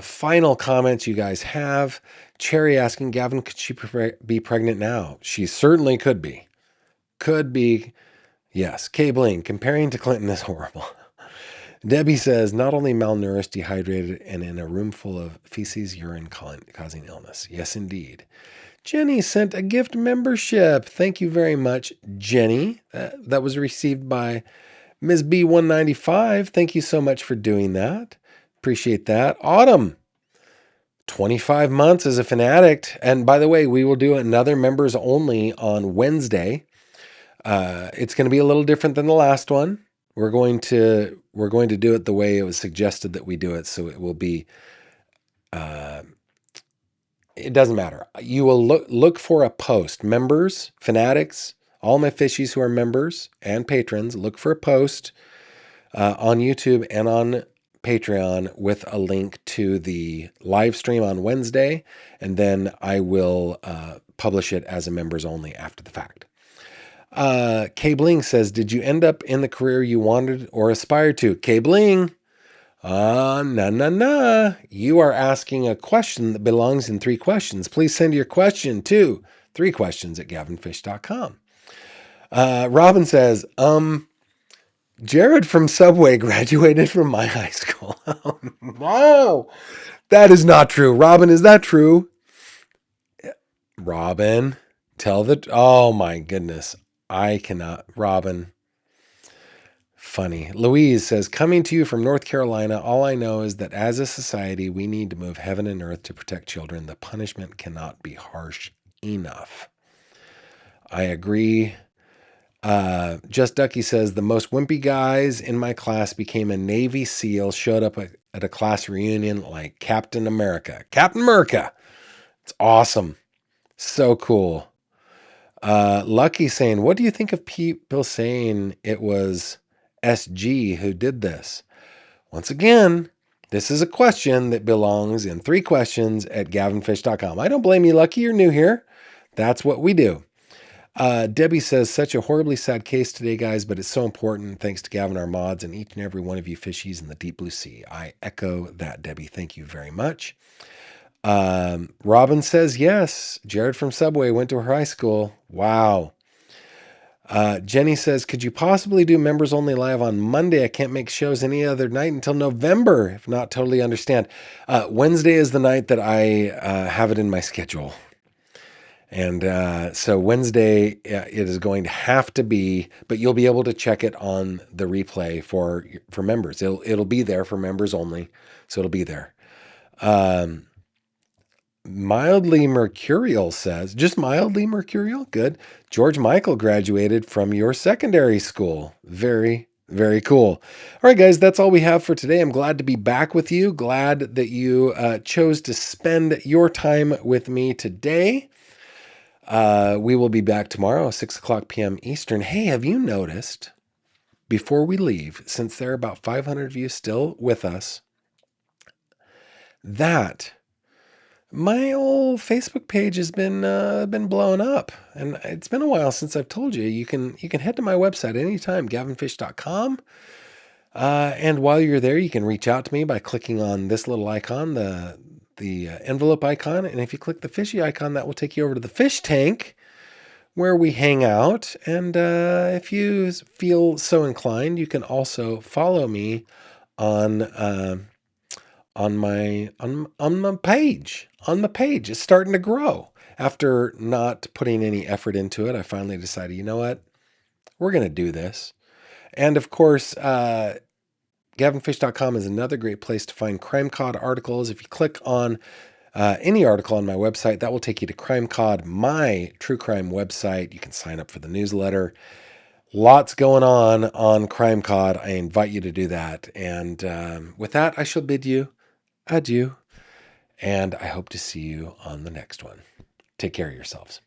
final comments you guys have. Cherry asking, Gavin, could she be pregnant now? She certainly could be. Could be. Yes. Kay Bling, comparing to Clinton is horrible. Debbie says, not only malnourished, dehydrated, and in a room full of feces, urine causing illness. Yes, indeed. Jenny sent a gift membership. Thank you very much, Jenny. That was received by Ms. B195. Thank you so much for doing that. Appreciate that. Autumn, 25 months as a fanatic. And by the way, we will do another members only on Wednesday. It's going to be a little different than the last one. We're going to do it the way it was suggested that we do it. So it will be, it doesn't matter. You will look for a post. Members, fanatics, all my fishies who are members and patrons, look for a post on YouTube and on Patreon with a link to the live stream on Wednesday, and then I will publish it as a members only after the fact. Kay Bling says, did you end up in the career you wanted or aspired to? Kay Bling, nah. You are asking a question that belongs in 3 questions. Please send your question to 3questions@gavinfish.com. Robin says, Jared from Subway graduated from my high school. Wow. That is not true. Robin, is that true? Robin, oh my goodness. I cannot. Robin. Funny. Louise says, coming to you from North Carolina, all I know is that as a society, we need to move heaven and earth to protect children. The punishment cannot be harsh enough. I agree. Just Ducky says, the most wimpy guys in my class became a Navy SEAL, showed up at a class reunion like Captain America. Captain America! It's awesome. So cool. Lucky saying, what do you think of people saying it was SG who did this? Once again, this is a question that belongs in 3questions@gavinfish.com. I don't blame you, Lucky. You're new here. That's what we do. Debbie says, such a horribly sad case today, guys, but it's so important. Thanks to Gavin, our mods, and each and every one of you fishies in the deep blue sea. I echo that, Debbie. Thank you very much. Robin says, yes, Jared from Subway went to her high school. Wow. Jenny says, could you possibly do members only live on Monday? I can't make shows any other night until November. If not, totally understand. Wednesday is the night that I have it in my schedule. And so Wednesday, it is going to have to be, but you'll be able to check it on the replay for members. It'll be there for members only, so it'll be there. Mildly Mercurial says, just mildly mercurial? Good. George Michael graduated from your secondary school. Very, very cool. All right, guys, that's all we have for today. I'm glad to be back with you. Glad that you chose to spend your time with me today. We will be back tomorrow, 6:00 p.m. Eastern. Hey, have you noticed, before we leave, since there are about 500 of you still with us, that my old Facebook page has been blown up, and it's been a while since I've told you. You can head to my website anytime, gavinfish.com, and while you're there, you can reach out to me by clicking on this little icon, the envelope icon, and if you click the fishy icon, that will take you over to the fish tank where we hang out. And if you feel so inclined, you can also follow me on my page. On my page, it's starting to grow. After not putting any effort into it, I finally decided, you know what? We're going to do this. And of course, gavinfish.com is another great place to find CrimeCod articles. If you click on any article on my website, that will take you to CrimeCod, my true crime website. You can sign up for the newsletter. Lots going on CrimeCod. I invite you to do that. And with that, I shall bid you adieu. And I hope to see you on the next one. Take care of yourselves.